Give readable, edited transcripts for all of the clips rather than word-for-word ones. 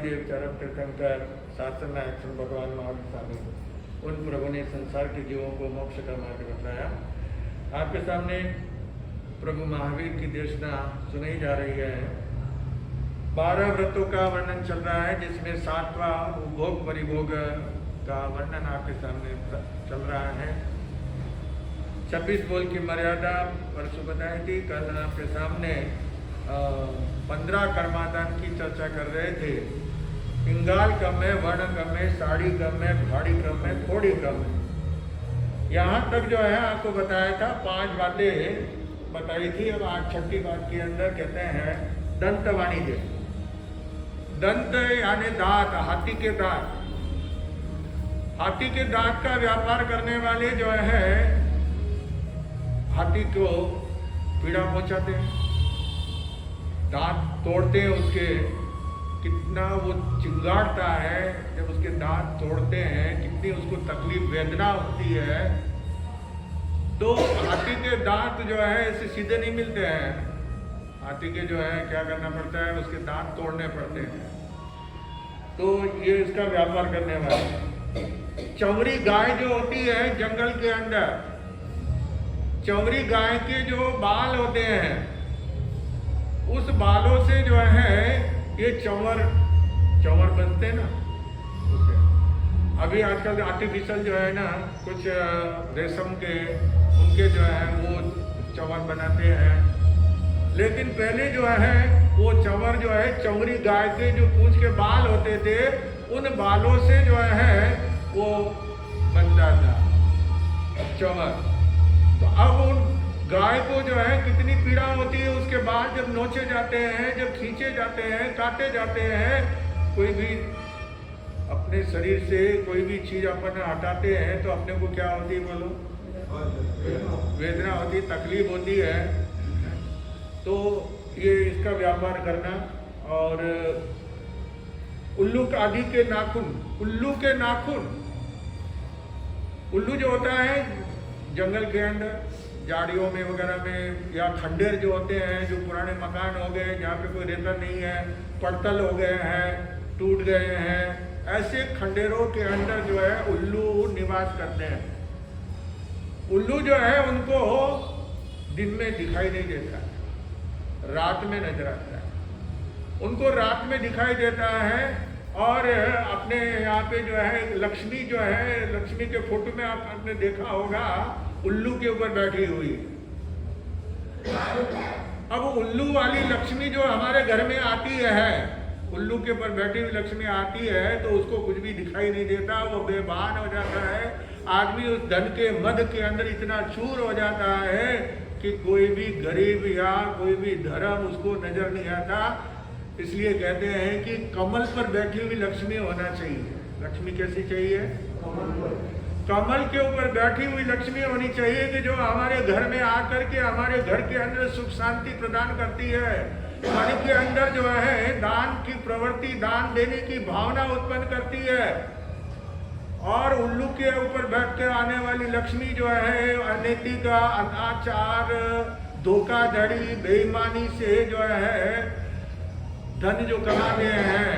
देव चरम तीर्थंकर शासन एक्शन भगवान महावीर स्वामी उन प्रभु ने संसार के जीवों को मोक्ष का मार्ग बताया। आपके सामने प्रभु महावीर की देशना सुनाई जा रही है। 12 व्रतों का वर्णन चल रहा है, जिसमें 7वां उपभोग परिभोग का वर्णन आपके सामने चल रहा है। 26 बोल की मर्यादा परसों बताई थी। कल आपके सामने 15 कर्मादान की चर्चा कर रहे थे। इंगाल कम है, वर्ण कम है, साड़ी कम है, भाड़ी कम है, थोड़ी कम है। यहाँ तक जो है आपको बताया था 5 बातें बताई थी। अब आज 6ठी बात के अंदर कहते हैं दंत वाणिज्य। दंत यानी दांत, हाथी के दांत। हाथी के दांत का व्यापार करने वाले जो है हाथी को पीड़ा पहुंचाते हैं, दांत तोड़ते हैं उसके। कितना वो चिंगाड़ता है जब उसके दांत तोड़ते हैं, कितनी उसको तकलीफ वेदना होती है। तो हाथी के दांत जो है ऐसे सीधे नहीं मिलते हैं। हाथी के जो है क्या करना पड़ता है, उसके दांत तोड़ने पड़ते हैं। तो ये इसका व्यापार करने वाले। चमड़ी गाय जो होती है जंगल के अंदर, चमड़ी गाय के जो बाल होते हैं, उस बालों से जो है ये चंवर बनते हैं ना उससे। अभी आजकल आर्टिफिशियल जो है ना कुछ रेशम के उनके जो है वो चंवर बनाते हैं। लेकिन पहले जो है वो चंवर जो है चमड़ी गाय के जो पूंछ के बाल होते थे, उन बालों से जो है वो बनता था चंवर। तो अब उन गाय को जो है कितनी पीड़ा होती है उसके बाद, जब नोचे जाते हैं, जब खींचे जाते हैं, काटे जाते हैं। कोई भी अपने शरीर से कोई भी चीज अपन हटाते हैं तो अपने को क्या होती है बोलो? वेदना होती, तकलीफ होती है। तो ये इसका व्यापार करना। और उल्लू आदि के नाखून, उल्लू के नाखून, उल्लू जो होता है जंगल के अंदर झाड़ियों में वगैरह में, या खंडेर जो होते हैं, जो पुराने मकान हो गए जहाँ पे कोई रहता नहीं है, पड़तल हो गए हैं, टूट गए हैं, ऐसे खंडेरों के अंदर जो है उल्लू निवास करते हैं। उल्लू जो है उनको दिन में दिखाई नहीं देता, रात में नजर आता है। उनको रात में दिखाई देता है। और अपने यहाँ पे जो है लक्ष्मी जो है, लक्ष्मी के फोटो में आपने देखा होगा उल्लू के ऊपर बैठी हुई। अब उल्लू वाली लक्ष्मी जो हमारे घर में आती है, उल्लू के ऊपर बैठी हुई लक्ष्मी आती है तो उसको कुछ भी दिखाई नहीं देता, वो बेभान हो जाता है। आदमी उस धन के मद के अंदर इतना चूर हो जाता है कि कोई भी गरीब या कोई भी धर्म उसको नजर नहीं आता। इसलिए कहते हैं कि कमल पर बैठी हुई लक्ष्मी होना चाहिए। लक्ष्मी कैसी चाहिए? कमल के ऊपर बैठी हुई लक्ष्मी होनी चाहिए कि जो हमारे घर में आकर के हमारे घर के अंदर सुख शांति प्रदान करती है। मन के अंदर जो है दान की प्रवृत्ति, दान देने की भावना उत्पन्न करती है। और उल्लू के ऊपर बैठ के आने वाली लक्ष्मी जो है अनैतिक, अनाचार, धोखाधड़ी, बेईमानी से जो है धन जो कमाते हैं,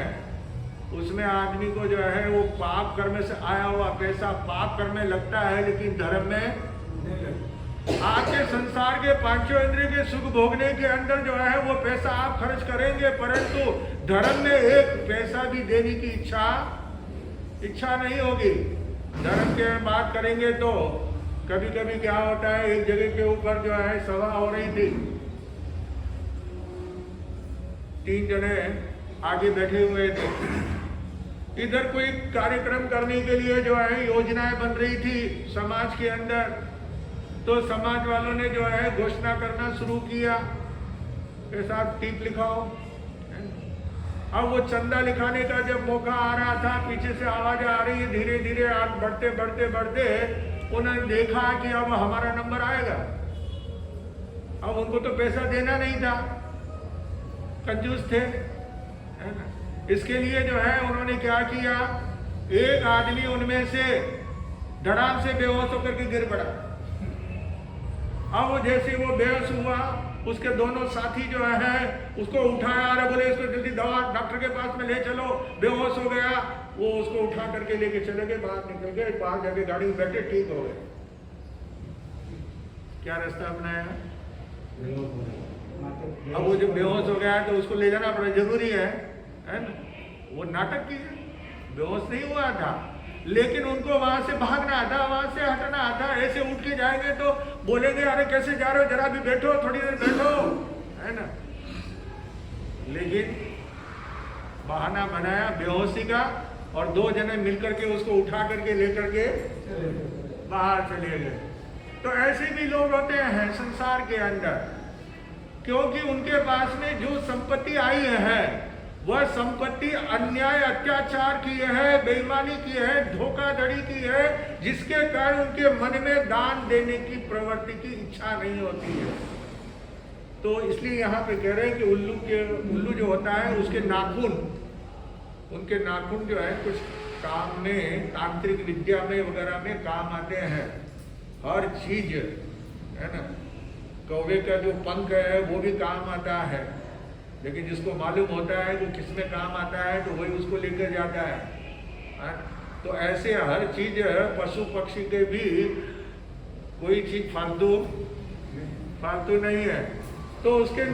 उसमें आदमी को जो है वो पाप कर्म से आया हुआ पैसा पाप कर्म में लगता है, लेकिन धर्म में नहीं लगता। आज के संसार के 5 इंद्रिय के सुख भोगने के अंदर जो है वो पैसा आप खर्च करेंगे, परंतु धर्म में एक पैसा भी देने की इच्छा नहीं होगी। धर्म के बात करेंगे तो कभी कभी क्या होता है, एक जगह के ऊपर जो है सभा हो रही थी, 3 जने आगे बैठे हुए थे। इधर कोई कार्यक्रम करने के लिए जो है योजनाएं बन रही थी समाज के अंदर। तो समाज वालों ने जो है घोषणा करना शुरू किया, ऐसा टिप लिखाओ। अब वो चंदा लिखाने का जब मौका आ रहा था, पीछे से आवाज आ रही है, धीरे धीरे आग बढ़ते बढ़ते बढ़ते उन्होंने देखा कि अब हमारा नंबर आएगा। अब उनको तो पैसा देना नहीं था, कंजूस थे, है ना। इसके लिए जो है उन्होंने क्या किया, एक आदमी उनमें से धड़ाम से बेहोश होकर के गिर पड़ा। अब वो जैसे वो बेहोश हुआ उसके दोनों साथी जो है उसको उठाया, अरे बोले इसको जल्दी दवा डॉक्टर के पास में ले चलो, बेहोश हो गया। वो उसको उठा करके लेके चले गए, बाहर निकल गए, बाहर जाके गाड़ी में बैठे, ठीक हो गए। क्या रास्ता अपनाया? अब वो जब बेहोश हो गया है तो उसको ले जाना बड़ा जरूरी है ना? वो नाटक की बेहोश नहीं हुआ था, लेकिन उनको वहां से भागना था, वहां से हटना था। ऐसे उठ के जाएंगे तो बोलेंगे अरे कैसे जा रहे हो, जरा भी बैठो, थोड़ी देर बैठो, है ना? लेकिन बहाना बनाया बेहोशी का, और 2 जने मिलकर के उसको उठा करके लेकर के बाहर चले गए। तो ऐसे भी लोग होते हैं संसार के अंदर, क्योंकि उनके पास में जो संपत्ति आई है वह संपत्ति अन्याय अत्याचार की है, बेईमानी की है, धोखाधड़ी की है, जिसके कारण उनके मन में दान देने की प्रवृत्ति की इच्छा नहीं होती है। तो इसलिए यहाँ पे कह रहे हैं कि उल्लू जो होता है उसके नाखून, उनके नाखून जो है कुछ काम में, तांत्रिक विद्या में वगैरह में काम आते हैं। हर चीज है ना, कौवे का जो पंख है वो भी काम आता है, लेकिन जिसको मालूम होता है वो किस में काम आता है तो वही उसको लेकर जाता है। तो ऐसे हर चीज पशु पक्षी के भी कोई चीज फालतू नहीं है। तो उसके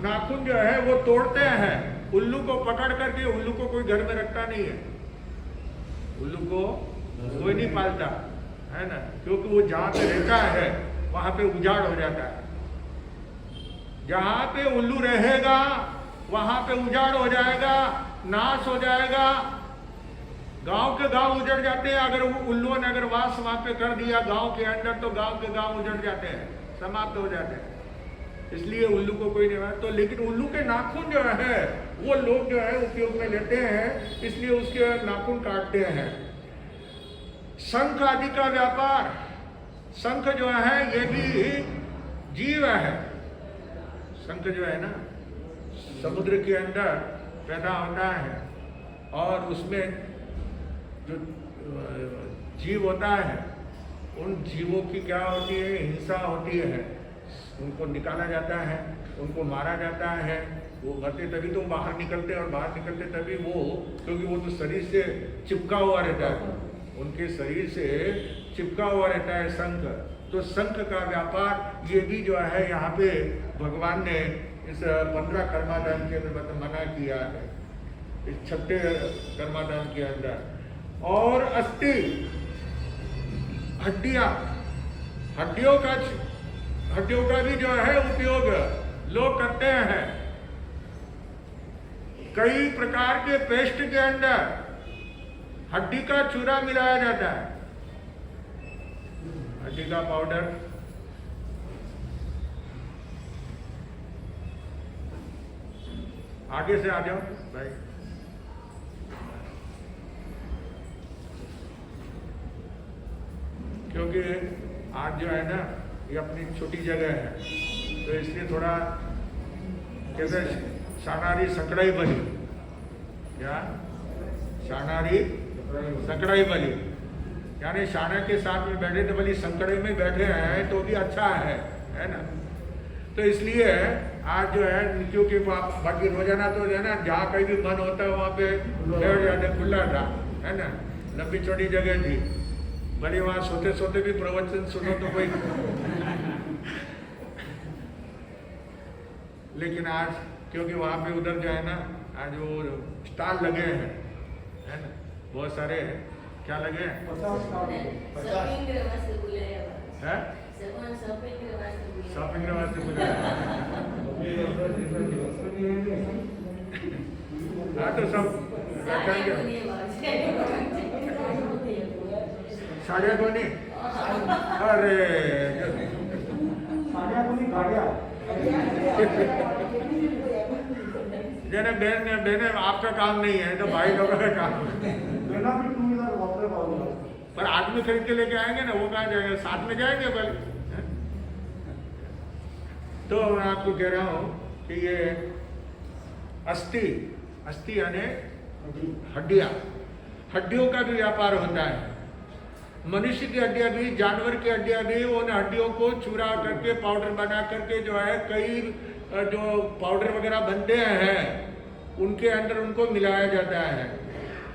नाखून जो है वो तोड़ते हैं। उल्लू को पकड़ करके, उल्लू को कोई घर में रखता नहीं है, उल्लू को कोई नहीं पालता है ना, क्योंकि वो जहाँ पे रहता है वहां पे उजाड़ हो जाता है। जहां पे उल्लू रहेगा वहां पे उजाड़ हो जाएगा, नाश हो जाएगा, गांव के गांव उजड़ जाते हैं। अगर उल्लुओं ने अगर वास वहां पे कर दिया गांव के अंदर तो गांव के गांव उजड़ जाते हैं, समाप्त हो जाते हैं। इसलिए उल्लू को कोई नहीं मानता। तो लेकिन उल्लू के नाखून जो है वो लोग जो है उपयोग में लेते हैं, इसलिए उसके नाखून काटते हैं। शंख आदि का व्यापार, शंख जो है ये भी जीव है। शंख जो है ना समुद्र के अंदर पैदा होता है, और उसमें जो जीव होता है उन जीवों की क्या होती है, हिंसा होती है, उनको निकाला जाता है, उनको मारा जाता है। वो मरते तभी तो बाहर निकलते, और बाहर निकलते तभी वो, क्योंकि वो तो शरीर से चिपका हुआ रहता है, उनके शरीर से चिपका हुआ रहता है शंख। तो शंख का व्यापार ये भी जो है यहाँ पे भगवान ने इस 15 कर्मादान के अंदर मना किया है, इस 6ठे कर्मादान के अंदर। और अस्थि, हड्डियों का भी जो है उपयोग लोग करते हैं। कई प्रकार के पेस्ट के अंदर हड्डी का चूरा मिलाया जाता है, हड्डी का पाउडर। आगे से आ जाओ भाई। क्योंकि आज जो है ना ये अपनी छोटी जगह है, तो इसलिए थोड़ा कैसे शानारी सकड़ाई बनी, क्या शानारी सकड़ाई बनी, यानी शाना के साथ में बैठे तो भली संकड़े में बैठे हैं तो भी अच्छा है ना। तो इसलिए आज जो है, क्योंकि बाकी रोजाना तो है ना जहाँ कहीं भी मन होता है वहाँ पे बैठ जाते, खुला था है ना, लंबी चौड़ी जगह थी, भले वहाँ सोते सोते भी प्रवचन सुनो तो कोई लेकिन आज क्योंकि वहाँ पे उधर जो है ना आज वो स्टॉल लगे हैं है ना, बहुत सारे क्या लगे हैं, शॉपिंग वास्ते बोले। हाँ तो सब साड़िया कोनी, अरे जने बहने आपका काम नहीं है तो भाई लोगों का काम है। पर आदमी खरीद के लेके आएंगे ना, वो कहाँ जाएंगे, साथ में जाएंगे बल्कि। तो मैं आपको कह रहा हूं कि ये अस्थि यानी हड्डियों का भी व्यापार होता है। मनुष्य की हड्डियां भी, जानवर की हड्डियां भी, उन हड्डियों को चूरा करके पाउडर बना करके जो है कई जो पाउडर वगैरह बनते हैं उनके अंदर उनको मिलाया जाता है।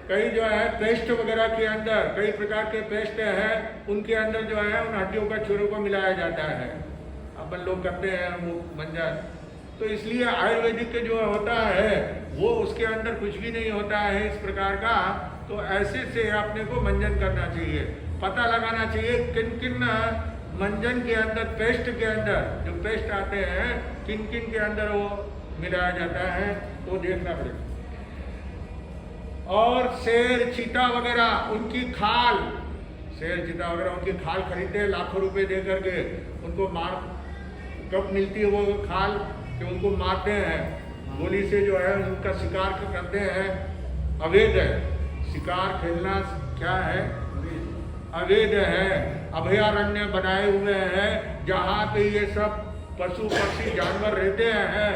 कई जो है पेस्ट वगैरह के अंदर, कई प्रकार के पेस्ट है उनके अंदर जो है उन हड्डियों का चूरों को मिलाया जाता है। अपन लोग करते हैं वो मंजन। तो इसलिए आयुर्वेदिक जो होता है वो उसके अंदर कुछ भी नहीं होता है इस प्रकार का। तो ऐसे से अपने को मंजन करना चाहिए, पता लगाना चाहिए किन किन मंजन के अंदर, पेस्ट के अंदर जो पेस्ट आते हैं किन किन के अंदर वो मिलाया जाता है, तो देखना पड़ेगा। और शेर चीता वगैरह उनकी खाल, शेर चीता वगैरह उनकी खाल खरीदते हैं लाखों रुपए दे करके, उनको मार कब मिलती है वो खाल कि उनको मारते हैं गोली से, जो है उनका शिकार करते हैं। अवैध है शिकार, खेलना क्या है, अवैध है। अभयारण्य बनाए हुए हैं जहाँ पे ये सब पशु पक्षी जानवर रहते हैं,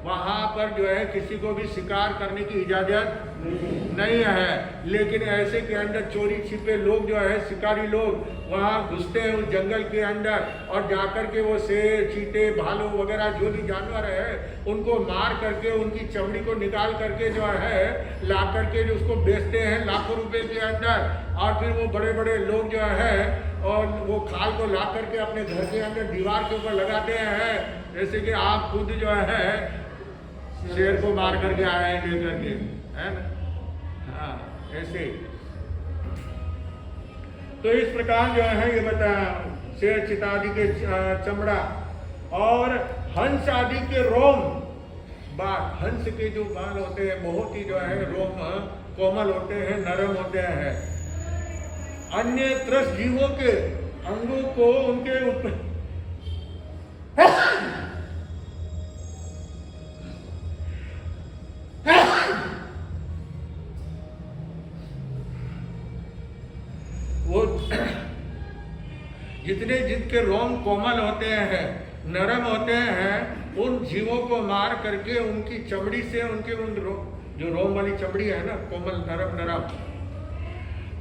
वहाँ पर जो है किसी को भी शिकार करने की इजाज़त नहीं है। लेकिन ऐसे के अंदर चोरी छिपे लोग जो है, शिकारी लोग वहाँ घुसते हैं उस जंगल के अंदर और जाकर के वो शेर, चीते, भालू वगैरह जो भी जानवर है उनको मार करके उनकी चमड़ी को निकाल करके जो है ला करके जो उसको बेचते हैं लाखों रुपए के अंदर। और फिर वो बड़े बड़े लोग जो है और वो खाल को ला करके अपने घर के अंदर दीवार के ऊपर लगाते हैं, जैसे कि आप खुद जो है शेर को मार करके आए हैं लेकर के, है ना। हाँ ऐसे। तो इस प्रकार जो है ये बताया, शेर चीता आदि के चमड़ा और हंस आदि के रोम, बाल, हंस के जो बाल होते हैं बहुत ही जो है रोम कोमल होते हैं, नरम होते हैं। अन्य त्रस्त जीवों के अंगों को उनके ऊपर वो जितने जिनके रोम कोमल होते हैं, नरम होते हैं, उन जीवों को मार करके उनकी चमड़ी से, उनके उन जो रोम वाली चमड़ी है ना, कोमल नरम नरम,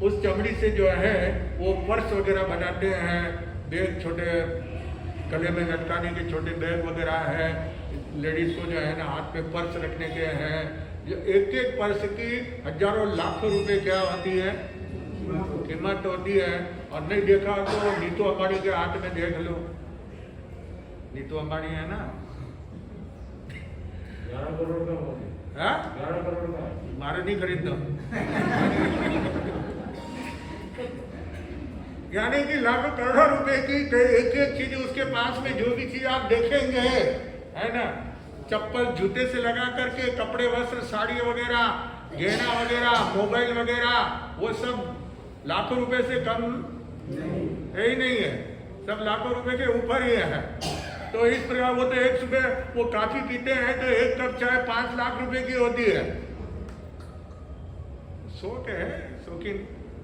उस चमड़ी से जो है वो पर्स वगैरह बनाते हैं, बैग, छोटे गले में लटकाने के छोटे बैग वगैरह है। लेडीज को जो है ना हाथ में पर्स रखने के हैं। जो एक एक पर्स की हजारों लाखों रुपए क्या होती है, कीमत होती है। और नहीं देखा तो नीतू अंबानी के हाथ में देख लो, नीतू अंबानी है ना, 11 करोड़ का, 11 करोड़ का मारे नहीं खरीदना यानी कि लाखों करोड़ों रुपए की एक एक चीज उसके पास में, जो भी चीज आप देखेंगे है ना, चप्पल जूते से लगा करके कपड़े, वस्त्र, साड़ी वगैरह, गहना वगैरह, मोबाइल वगैरह, वो सब लाखों रुपए से कम है ही नहीं है, सब लाखों रुपए के ऊपर ही है। तो इस प्रकार वो तो एक सुबह वो काफी पीते हैं तो एक कप चाय 5 लाख रुपए की होती है। शौक है, शौकीन,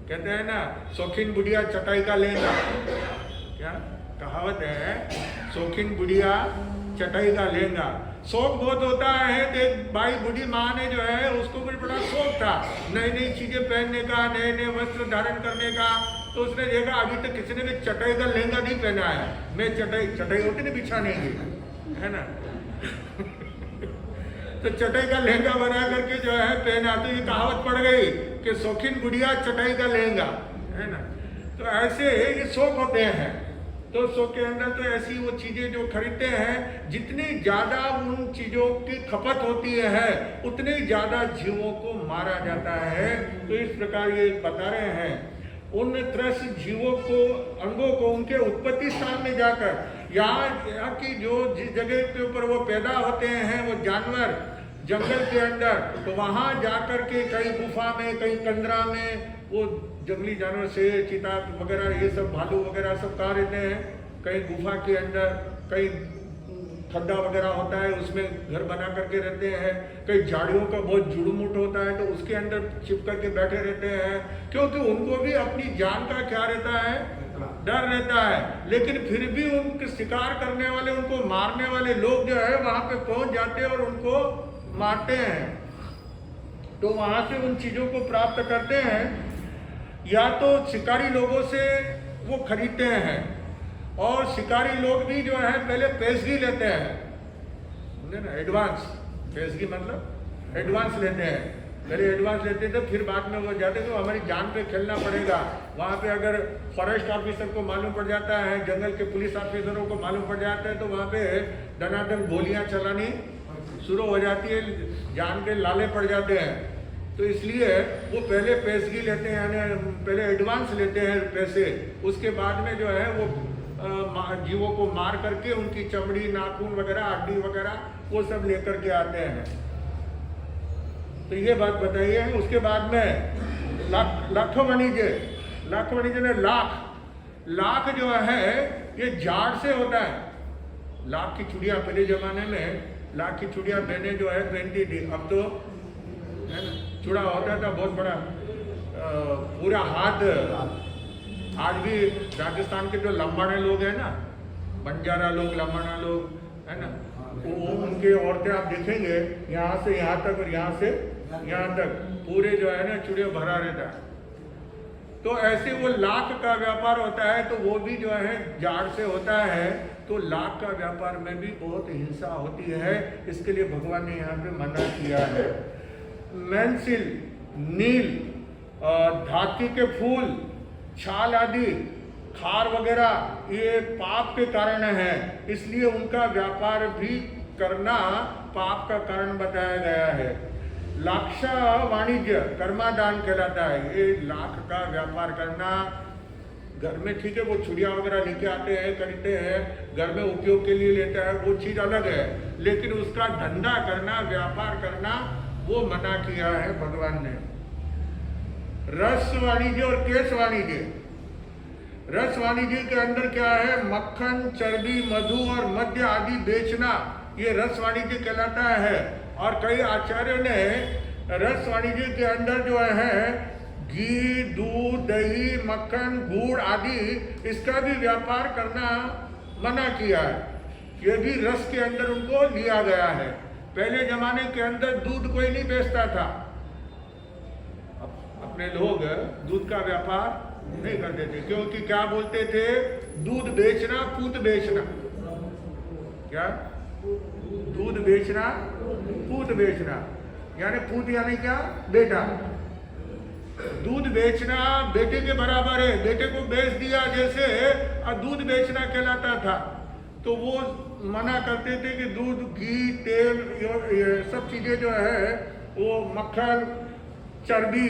कहते हैं ना शौकीन बुढ़िया चटाई का लेंगा, क्या कहावत है, शौकीन बुढ़िया चटाई का लेंगा। शौक बहुत होता है। तो एक भाई बूढ़ी माँ ने जो है उसको भी बड़ा शौक था नई नई चीजें पहनने का, नए नए वस्त्र धारण करने का। तो उसने देखा अभी तक किसी ने भी चटाई का लहंगा नहीं पहना है, मैं चटाई होती ना बिछाने की, है ना तो चटाई का लहंगा बना करके जो है पहना। तो ये कहावत पड़ गई कि शौकीन बुढ़िया चटाई का लहंगा, है ना। तो ऐसे ये शौक होते हैं। तो शौक के अंदर तो ऐसी वो चीजें जो खरीदते हैं, जितनी ज्यादा उन चीजों की खपत होती है उतने ज्यादा जीवों को मारा जाता है। तो इस प्रकार ये बता रहे हैं, उन त्रस्त जीवों को, अंगों को उनके उत्पत्ति स्थान में जाकर, यहाँ की जो जिस जगह के ऊपर वो पैदा होते हैं वो जानवर जंगल के अंदर, तो वहां जाकर के कहीं गुफा में, कहीं कंदरा में, वो जंगली जानवर शेर, चीता वगैरह, ये सब भालू वगैरह सब कहाँ रहते हैं, कहीं गुफा के अंदर, कहीं खड्डा वगैरह होता है उसमें घर बना करके रहते हैं, कहीं झाड़ियों का बहुत जुड़मुट होता है तो उसके अंदर छिप करके बैठे रहते हैं, क्योंकि उनको भी अपनी जान का क्या रहता है, डर रहता है। लेकिन फिर भी उनके शिकार करने वाले, उनको मारने वाले लोग जो है वहां पे पहुंच जाते हैं और उनको मारते हैं, तो वहां से उन चीजों को प्राप्त करते हैं। या तो शिकारी लोगों से वो खरीदते हैं, और शिकारी लोग भी जो है पहले पेशगी लेते हैं, समझे ना, एडवांस। पेशगी मतलब एडवांस लेते हैं, पहले एडवांस लेते थे, फिर बाद में वो जाते थे। हमारी जान पे खेलना पड़ेगा। वहाँ पे अगर फॉरेस्ट ऑफिसर को मालूम पड़ जाता है, जंगल के पुलिस ऑफिसरों को मालूम पड़ जाता है, तो वहाँ पे दनादन गोलियाँ चलानी शुरू हो जाती है, जान के लाले पड़ जाते हैं। तो इसलिए वो पहले पेशगी लेते हैं, यानी पहले एडवांस लेते हैं पैसे, उसके बाद में जो है वो जीवों को मार करके उनकी चमड़ी, नाखून वगैरह, हड्डी वगैरह वो सब लेकर के आते हैं। तो ये बात बताइए। उसके बाद में लाखों वाणिज्य ने लाख जो है ये झाड़ से होता है। लाख की चूड़ियाँ पहले जमाने में लाख की चूड़ियाँ बहनें जो है पहनती थी। अब तो है ना, चूड़ा होता था बहुत बड़ा, पूरा हाथ। आज भी राजस्थान के जो लंबाड़े लोग हैं ना, बंजारा लोग, लंबाड़ा लोग है ना, वो उनके औरतें आप देखेंगे यहाँ से यहाँ तक और यहाँ से यहाँ तक पूरे जो है ना चूड़िया भरा रहता है। तो ऐसे वो लाख का व्यापार होता है, तो वो भी जो है झाड़ से होता है। तो लाख का व्यापार में भी बहुत हिंसा होती है, इसके लिए भगवान ने यहाँ पे मना किया है। मैंसिल, नील, धातु के फूल, छाल आदि, खार वगैरह ये पाप के कारण है, इसलिए उनका व्यापार भी करना पाप का कारण बताया गया है। लाक्षा वाणिज्य कर्मादान कहलाता है। ये लाख का व्यापार करना, घर में ठीक है वो चूड़ियाँ वगैरह लेके आते हैं, खरीदते हैं, घर में उपयोग के लिए लेता है, वो चीज़ अलग है, लेकिन उसका धंधा करना, व्यापार करना, वो मना किया है भगवान ने। रस वाणिज्य और केश वाणिज्य। रस वाणिज्य के अंदर क्या है? मक्खन, चर्बी, मधु और मद्य आदि बेचना, ये रस वाणिज्य कहलाता है। और कई आचार्यों ने रस वाणिज्य के अंदर जो है घी, दूध, दही, मक्खन, गुड़ आदि इसका भी व्यापार करना मना किया है। ये भी रस के अंदर उनको लिया गया है। पहले जमाने के अंदर दूध कोई नहीं बेचता था, अपने लोग दूध का व्यापार नहीं करते थे, क्योंकि क्या बोलते थे? दूध बेचना पूत बेचना। क्या? दूध बेचना पूत बेचना, यानी पूत यानी क्या? बेटा। दूध बेचना बेटे के बराबर है, बेटे को बेच दिया जैसे दूध बेचना कहलाता था। तो वो मना करते थे कि दूध, घी, तेल, ये सब चीजें जो है वो मक्खन, चर्बी,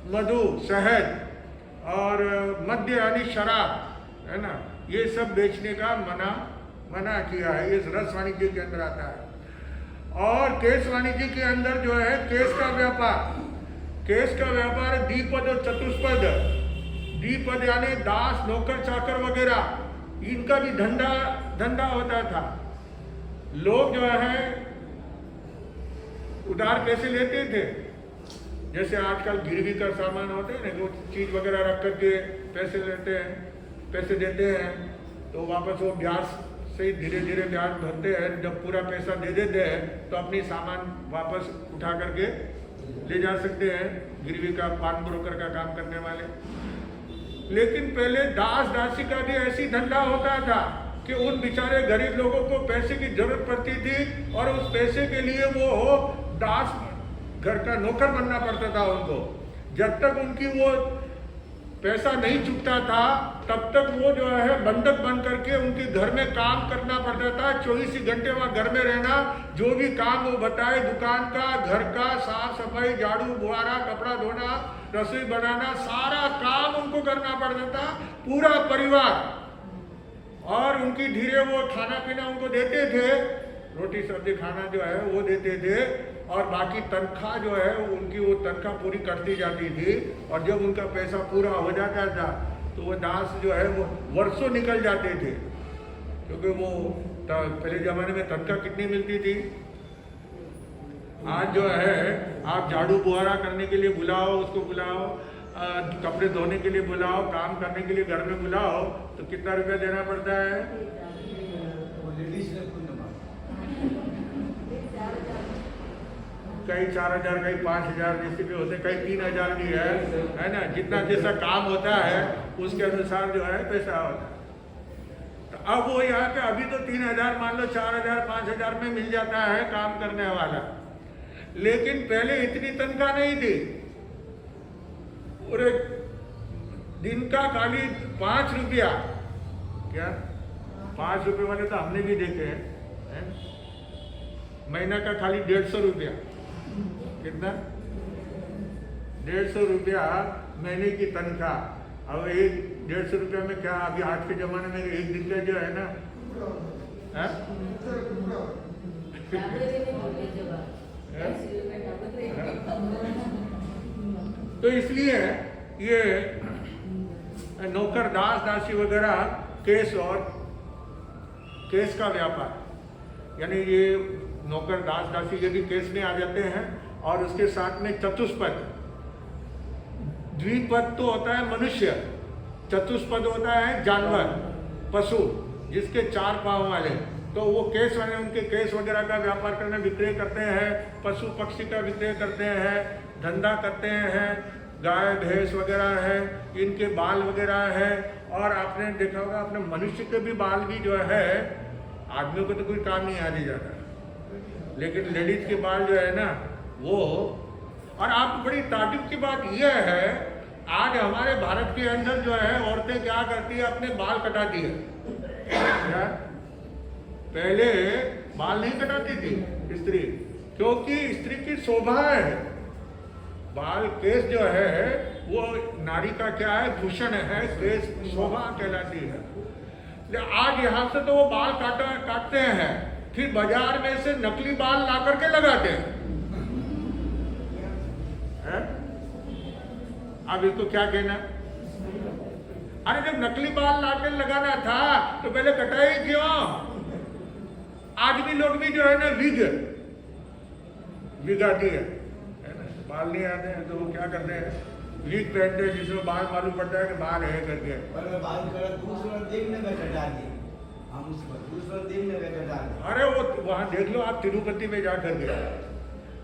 मधु, शहद और मद्य यानी शराब है ना, ये सब बेचने का मना किया है। ये रस वाणिज्य के अंदर आता है। और केश वाणिज्य के अंदर जो है केश का व्यापार। केश का व्यापार द्विपद और चतुष्पद। द्विपद यानी दास, नौकर, चाकर वगैरह, इनका भी धंधा होता था। लोग जो है उधार कैसे लेते थे? जैसे आजकल गिरवी का सामान होते हैं ना, वो चीज वगैरह रख करके पैसे लेते हैं, पैसे देते हैं, तो वापस वो ब्याज से धीरे धीरे ब्याज भरते हैं। जब पूरा पैसा दे देते हैं तो अपनी सामान वापस उठा करके ले जा सकते हैं, गिरवी का, पान ब्रोकर का काम करने वाले। लेकिन पहले दास दासी का भी ऐसी धंधा होता था कि उन बेचारे गरीब लोगों को पैसे की जरूरत पड़ती थी, और उस पैसे के लिए वो दास, घर का नौकर बनना पड़ता था उनको। जब तक उनकी वो पैसा नहीं चुकता था तब तक वो जो है बंधक बन करके उनके घर में काम करना पड़ता था। 24 घंटे वहाँ घर में रहना, जो भी काम वो बताए, दुकान का, घर का, साफ सफाई, झाड़ू बुहारा, कपड़ा धोना, रसोई बनाना, सारा काम उनको करना पड़ता था, पूरा परिवार। और उनकी धीरे वो खाना पीना उनको देते थे, रोटी सब्जी खाना जो है वो देते थे, और बाकी तनख्वाह जो है उनकी वो तनख्वाह पूरी कटती जाती थी। और जब उनका पैसा पूरा हो जाता था तो वो दास जो है वो वर्षों निकल जाते थे, क्योंकि वो पहले ज़माने में तनख्वाह कितनी मिलती थी। आज जो है आप झाड़ू बुहारा करने के लिए बुलाओ, उसको बुलाओ, कपड़े धोने के लिए बुलाओ, काम करने के लिए घर में बुलाओ, तो कितना रुपया देना पड़ता है? कई 4,000, कई 5,000 जैसे भी होते, कई 3,000 भी है ना। जितना जैसा काम होता है उसके अनुसार जो है पैसा होता है। तो अब वो यहाँ पे अभी तो 3,000 मान लो 4,000 5,000 में मिल जाता है काम करने वाला, लेकिन पहले इतनी तनख्वाह नहीं थी। और दिन का खाली 5 रुपया, क्या 5 रुपये वाले तो हमने भी देखे हैं, महीना का खाली 150 रुपया। कितना? 150 रुपया महीने की तनख्वाह। अब एक 150 रुपया में क्या, अभी आज के जमाने में एक दिन का जो है ना, तो इसलिए ये नौकर दास दासी वगैरह केस और केस का व्यापार, यानी ये नौकर दास दासी ये भी केस में आ जाते हैं। और उसके साथ में चतुष्पद, द्विपद तो होता है मनुष्य, चतुष्पद होता है जानवर, पशु जिसके 4 पांव वाले, तो वो केस वाले उनके केस वगैरह का व्यापार करने विक्रय करते हैं, पशु पक्षी का विक्रय करते हैं, धंधा करते हैं, गाय भैंस वगैरह है, इनके बाल वगैरह है। और आपने देखा होगा अपने मनुष्य के भी बाल भी जो है, आदमियों को तो कोई काम नहीं आने जाता, लेकिन लेडीज के बाल जो है ना वो। और आप बड़ी ताजुब की बात यह है, आज हमारे भारत के अंदर जो है औरतें क्या करती है, अपने बाल कटाती है। क्या? पहले बाल नहीं कटाती थी स्त्री, क्योंकि स्त्री की शोभा है। बाल केस जो है वो नारी का क्या है, भूषण है, केस शोभा कहलाती है। आज यहाँ से तो वो बाल काटते हैं, फिर बाजार में से नकली बाल ला करके लगाते हैं। अब इसको क्या कहना? अरे जब नकली बाल लाकर लगाना था तो पहले कटाई क्यों? आदमी लोग भी जो है ना विग आती है ना, बाल नहीं आते हैं तो वो क्या करते हैं, विग पहनते हैं जिसमें बाल मालूम पड़ता है कि बाल है करके। अरे वो वहाँ देख लो आप, तिरुपति में जा करके,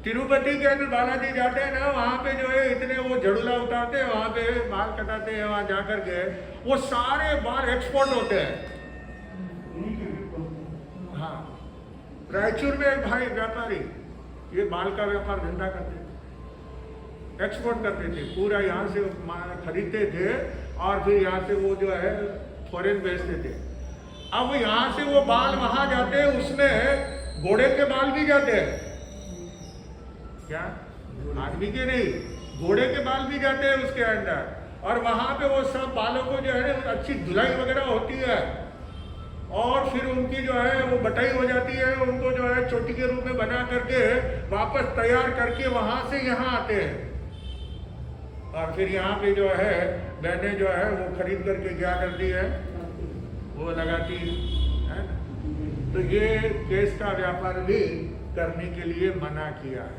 तिरुपति के अंदर बालाजी जाते हैं ना, वहाँ पे जो है इतने वो झड़ूला उतारते हैं, वहाँ पे बाल कटाते हैं, वहाँ जा करके वो सारे बाल एक्सपोर्ट होते हैं। हाँ, रायचूर में एक भाई व्यापारी ये बाल का व्यापार धंधा करते थे, एक्सपोर्ट करते थे, पूरा यहाँ से खरीदते थे और फिर यहाँ से वो जो है फॉरेन भेजते थे। अब यहाँ से वो बाल वहाँ जाते हैं, उसमें घोड़े के बाल भी जाते हैं। क्या? आदमी के नहीं, घोड़े के बाल भी जाते हैं उसके अंदर। और वहाँ पे वो सब बालों को जो है अच्छी धुलाई वगैरह होती है, और फिर उनकी जो है वो बटाई हो जाती है, उनको जो है चोटी के रूप में बना करके वापस तैयार करके वहाँ से यहाँ आते हैं। और फिर यहाँ पे जो है बहनें जो है वो खरीद करके क्या करती है, वो लगाती है ना। तो ये केस का व्यापार भी करने के लिए मना किया है।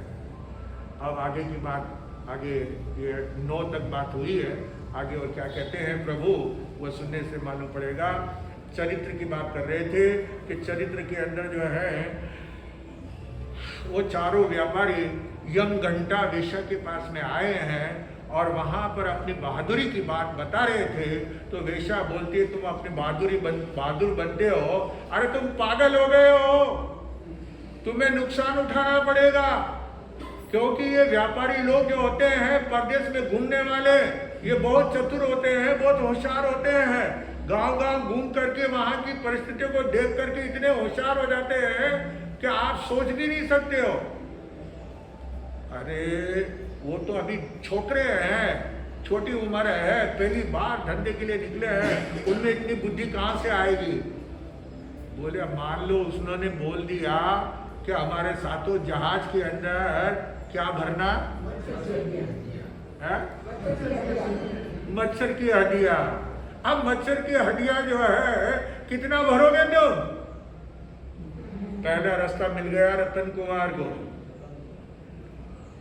अब आगे की बात, आगे ये 9 तक बात हुई है, आगे और क्या कहते हैं प्रभु वो सुनने से मालूम पड़ेगा। चरित्र की बात कर रहे थे कि चरित्र के अंदर जो है वो चारों व्यापारी यमघंटा वेश्या के पास में आए हैं और वहाँ पर अपनी बहादुरी की बात बता रहे थे। तो वेश्या बोलती है तुम अपनी बहादुर बनते हो, अरे तुम पागल हो गए हो, तुम्हें नुकसान उठाना पड़ेगा, क्योंकि ये व्यापारी लोग जो होते हैं परदेश में घूमने वाले, ये बहुत चतुर होते हैं, बहुत होशियार होते हैं। गांव-गांव घूम करके वहाँ की परिस्थितियों को देख करके इतने होशियार हो जाते हैं कि आप सोच भी नहीं सकते हो। अरे वो तो अभी छोकरे हैं, छोटी उम्र है, पहली बार धंधे के लिए निकले हैं, उनमें इतनी बुद्धि कहाँ से आएगी। बोले मान लो उसने बोल दिया कि हमारे साथों जहाज के अंदर क्या भरना है, मच्छर की हड्डियां। अब मच्छर की हड्डियां जो है कितना भरोगे तुम? पहला रास्ता मिल गया रतन कुमार को,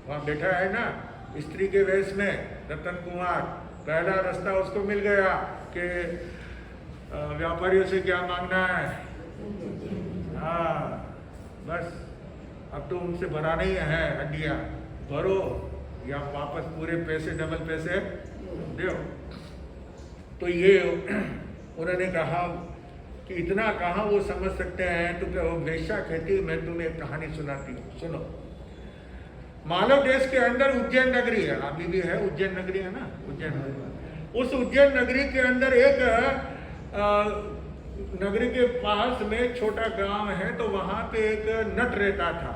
वहां बैठा है ना स्त्री के वेश में रतन कुमार, पहला रास्ता उसको मिल गया कि व्यापारियों से क्या मांगना है। हाँ बस अब तो उनसे भराना ही है हड्डियाँ, भरो या वापस पूरे पैसे डबल पैसे दो। तो ये उन्होंने कहा कि इतना कहाँ वो समझ सकते हैं। तो क्या वो वेश्या कहती, मैं तुम्हें एक कहानी सुनाती हूँ, सुनो। मालव देश के अंदर उज्जैन नगरी है, अभी भी है उज्जैन नगरी, है ना उज्जैन। उस उज्जैन नगरी के अंदर एक नगरी के पास में छोटा गांव है। तो वहां पे एक नट रहता था।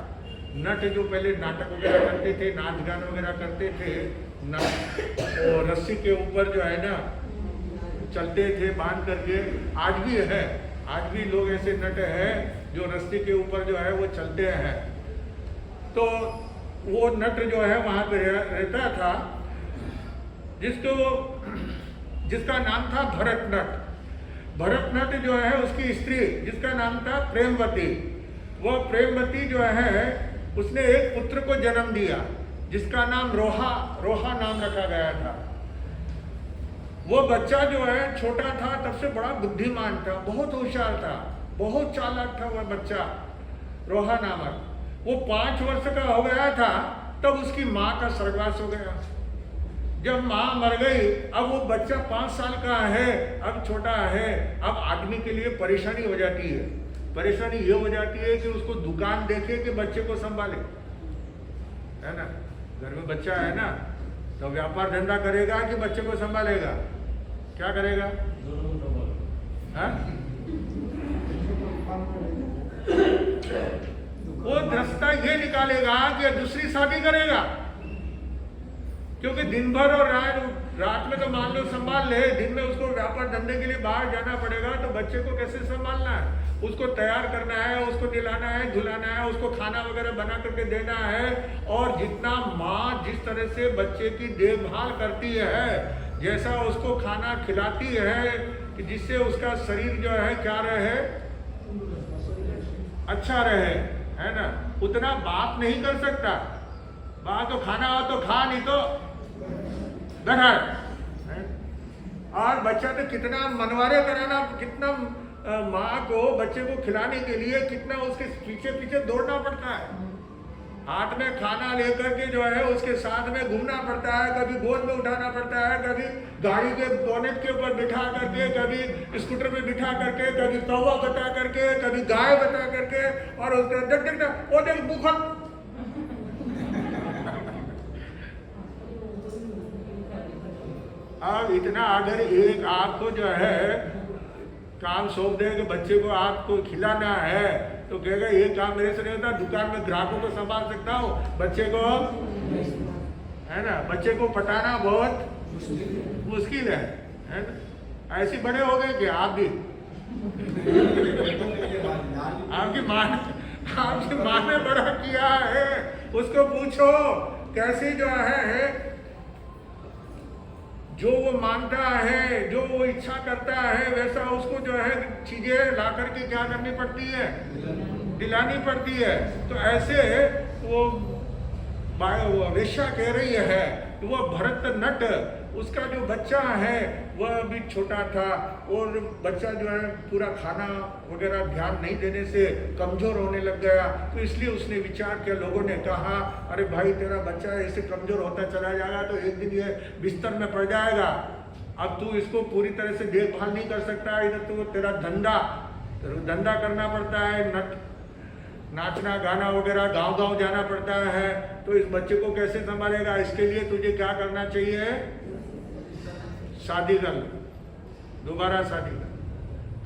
नट जो पहले नाटक वगैरह करते थे, नाच गान वगैरह करते थे, और रस्सी के ऊपर जो है ना चलते थे बांध करके। आज भी है, आज भी लोग ऐसे नट हैं जो रस्सी के ऊपर जो है वो चलते हैं। तो वो नट जो है वहां पे रहता था, जिसका नाम था भरत नट। भरत नट जो है उसकी स्त्री जिसका नाम था प्रेमवती, वह प्रेमवती जो है उसने एक पुत्र को जन्म दिया जिसका नाम रोहा नाम रखा गया था। वो बच्चा जो है छोटा था तब से बड़ा बुद्धिमान था, बहुत होशियार था, बहुत चालाक था वह बच्चा रोहा नामक। वो 5 वर्ष का हो गया था तब उसकी माँ का स्वर्गवास हो गया। जब माँ मर गई, अब वो बच्चा 5 साल का है, अब छोटा है। अब आदमी के लिए परेशानी हो जाती है। परेशानी ये हो जाती है कि उसको दुकान देखे कि बच्चे को संभाले, है ना। घर में बच्चा है ना, तो व्यापार धंधा करेगा कि बच्चे को संभालेगा, क्या करेगा? हाँ? वो रास्ता ये निकालेगा कि दूसरी शादी करेगा, क्योंकि दिन भर और रात में तो मान लो संभाल ले, दिन में उसको व्यापार धंधे के लिए बाहर जाना पड़ेगा। तो बच्चे को कैसे संभालना है? उसको तैयार करना है, उसको दिलाना है, धुलाना है, उसको खाना वगैरह बना करके देना है। और जितना माँ जिस तरह से बच्चे की देखभाल करती है, जैसा उसको खाना खिलाती है कि जिससे उसका शरीर जो है क्या रहे, अच्छा रहे, है ना, उतना बाप नहीं कर सकता। बाप तो खाना हो तो खा, नहीं तो बैठा है। और बच्चा तो कितना मनवारे कराना, कितना माँ को बच्चे को खिलाने के लिए कितना उसके पीछे पीछे दौड़ना पड़ता है। हाथ में खाना लेकर के जो है उसके साथ में घूमना पड़ता है, कभी गोद में उठाना पड़ता है, कभी गाड़ी के बोनेट के ऊपर बिठा करके, कभी स्कूटर पे बिठा करके, कभी कौवा बता करके, कभी गाय बता करके, और उसका बुखर। अब इतना अगर एक आपको जो है काम सौंप दे कि बच्चे को आपको खिलाना है, तो कहेगा ये काम मेरे से नहीं होता, दुकान में ग्राहकों को संभाल सकता हूँ, बच्चे को, है ना, बच्चे को पटाना बहुत मुश्किल है ना। ऐसे बड़े हो गए कि आप भी आपकी माँ ने बड़ा किया है, उसको पूछो कैसे जो है जो वो मानता है, जो वो इच्छा करता है, वैसा उसको जो है चीजें ला करके क्या करनी पड़ती है, दिलानी पड़ती है। तो ऐसे वो वेश्या कह रही है कि वो भरत नट, उसका जो बच्चा है वह भी छोटा था, और बच्चा जो है पूरा खाना वगैरह ध्यान नहीं देने से कमज़ोर होने लग गया। तो इसलिए उसने विचार किया, लोगों ने कहा अरे भाई तेरा बच्चा ऐसे कमज़ोर होता चला जाएगा तो एक दिन ये बिस्तर में पड़ जाएगा, अब तू इसको पूरी तरह से देखभाल नहीं कर सकता, इधर तो तेरा धंधा करना पड़ता है, नाचना गाना वगैरह गांव-गांव जाना पड़ता है, तो इस बच्चे को कैसे संभालेगा? इसके लिए तुझे क्या करना चाहिए, शादी कर, दोबारा शादी कर।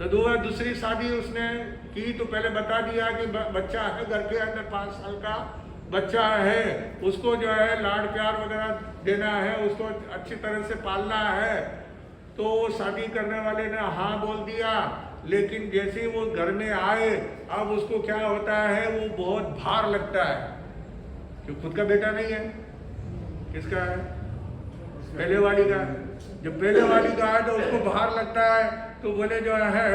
तो दूसरी शादी उसने की तो पहले बता दिया कि बच्चा है घर के अंदर, 5 साल का बच्चा है, उसको जो है लाड प्यार वगैरह देना है, उसको अच्छी तरह से पालना है। तो वो शादी करने वाले ने हाँ बोल दिया, लेकिन जैसे वो घर में आए, अब उसको क्या होता है, वो बहुत भार लगता है, जो खुद का बेटा नहीं है, किसका है, पहले वाली का। जब पहले वाली का है तो उसको भार लगता है, तो बोले जो है,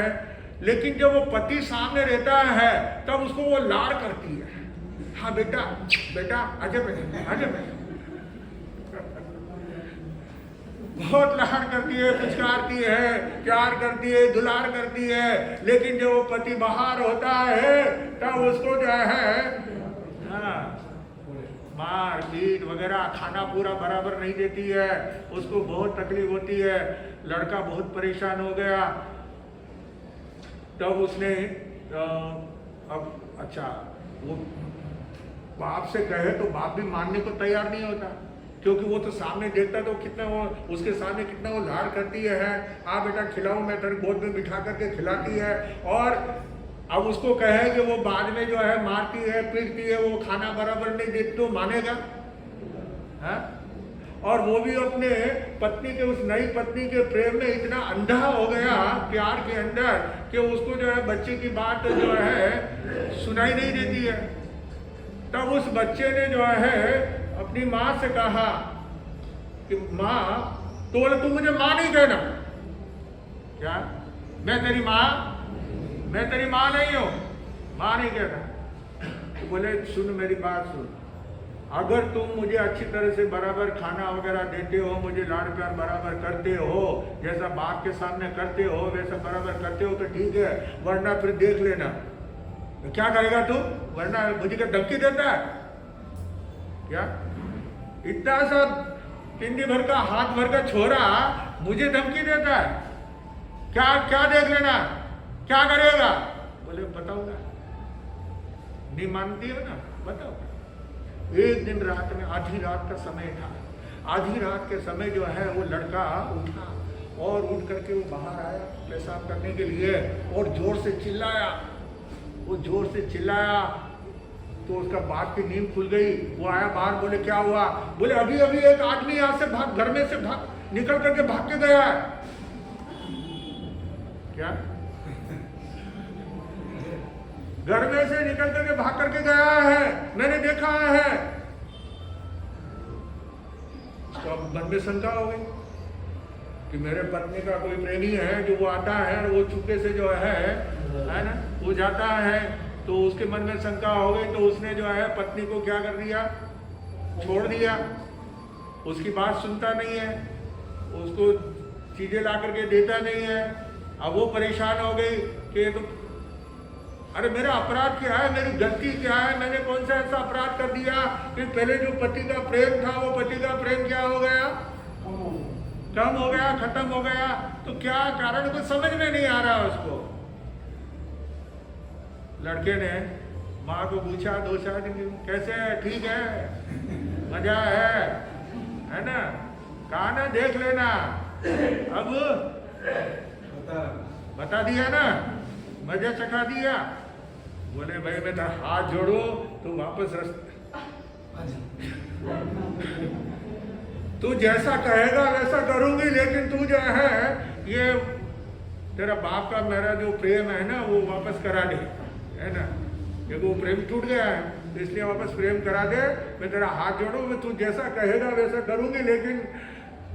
लेकिन जब वो पति सामने रहता है तब उसको वो लाड़ करती है, हाँ बेटा बेटा आजा बेटा आजा बेटा, बहुत लाड़ करती है, पुचकारती है, प्यार करती है, दुलार करती है। लेकिन जब वो पति बाहर होता है तब उसको जो है मार पीट वगैरह, खाना पूरा बराबर नहीं देती है, उसको बहुत तकलीफ होती है। लड़का बहुत परेशान हो गया। तब उसने अब अच्छा वो बाप से कहे तो बाप भी मानने को तैयार नहीं होता, क्योंकि वो तो सामने देखता तो कितना वो उसके सामने कितना वो लाड़ करती है, आ बेटा खिलाऊं, मैं तेरे गोद में बिठा करके खिलाती है। और अब उसको कहे कि वो बाद में जो है मारती है पीटती है, वो खाना बराबर नहीं देती, तो मानेगा? है? और वो भी अपने पत्नी के, उस नई पत्नी के प्रेम में इतना अंधा हो गया प्यार के अंदर कि उसको जो है बच्चे की बात जो है सुनाई नहीं देती है। तब उस बच्चे ने जो है अपनी माँ से कहा कि माँ, तो बोले तू मुझे माँ नहीं कहना। क्या? मैं तेरी माँ नहीं हूँ, माँ नहीं कहना। तो बोले सुन मेरी बात सुन, अगर तुम मुझे अच्छी तरह से बराबर खाना वगैरह देते हो, मुझे लाड़ प्यार बराबर करते हो, जैसा बाप के सामने करते हो वैसा बराबर करते हो तो ठीक है, वरना फिर देख लेना। तो क्या करेगा तू? वरना मुझे क्या धमकी देता है क्या? इतना सा पिंडी भर का हाथ भर का छोरा मुझे धमकी देता है, क्या क्या देख लेना, क्या करेगा? बोले बताऊंगा। नहीं मानती हो ना, बताओ। एक दिन रात में, आधी रात का समय था, आधी रात के समय जो है वो लड़का उठा और उठ करके वो बाहर आया पेशाब करने के लिए और जोर से चिल्लाया। वो जोर से चिल्लाया तो उसका बाप की नींद खुल गई। वो आया बाहर, बोले क्या हुआ? बोले अभी अभी एक आदमी यहाँ से भाग, घर में से भाग निकल करके भाग के गया है। क्या? घर में से निकल करके भाग करके गया है, मैंने देखा है। तो अब मन में शंका हो गई कि मेरे पत्नी का कोई प्रेमी है जो वो आता है और वो चुपके से जो है ना वो जाता है। तो उसके मन में शंका हो गई, तो उसने जो है पत्नी को क्या कर दिया? छोड़ दिया। उसकी बात सुनता नहीं है, उसको चीजें ला करके देता नहीं है। अब वो परेशान हो गई कि तो अरे मेरा अपराध क्या है, मेरी गलती क्या है, मैंने कौन सा ऐसा अपराध कर दिया कि पहले जो पति का प्रेम था वो पति का प्रेम क्या हो गया? कम हो गया, खत्म हो गया। तो क्या कारण कुछ समझ में नहीं आ रहा उसको। लड़के ने माँ को पूछा 2-4 दिन, कैसे है? ठीक है, मजा है ना? कहा ना देख लेना। अब बता दिया ना, मजा चखा दिया। बोले भाई मैं तो हाथ जोड़ो तो वापस तू जैसा कहेगा वैसा करूंगी, लेकिन तू जो है ये तेरा बाप का मेरा जो प्रेम है ना वो वापस करा दे, है ना? क्योंकि वो प्रेम टूट गया है, इसलिए वापस प्रेम करा दे। मैं तेरा हाथ जोड़ू, मैं तू जैसा कहेगा वैसा करूंगी, लेकिन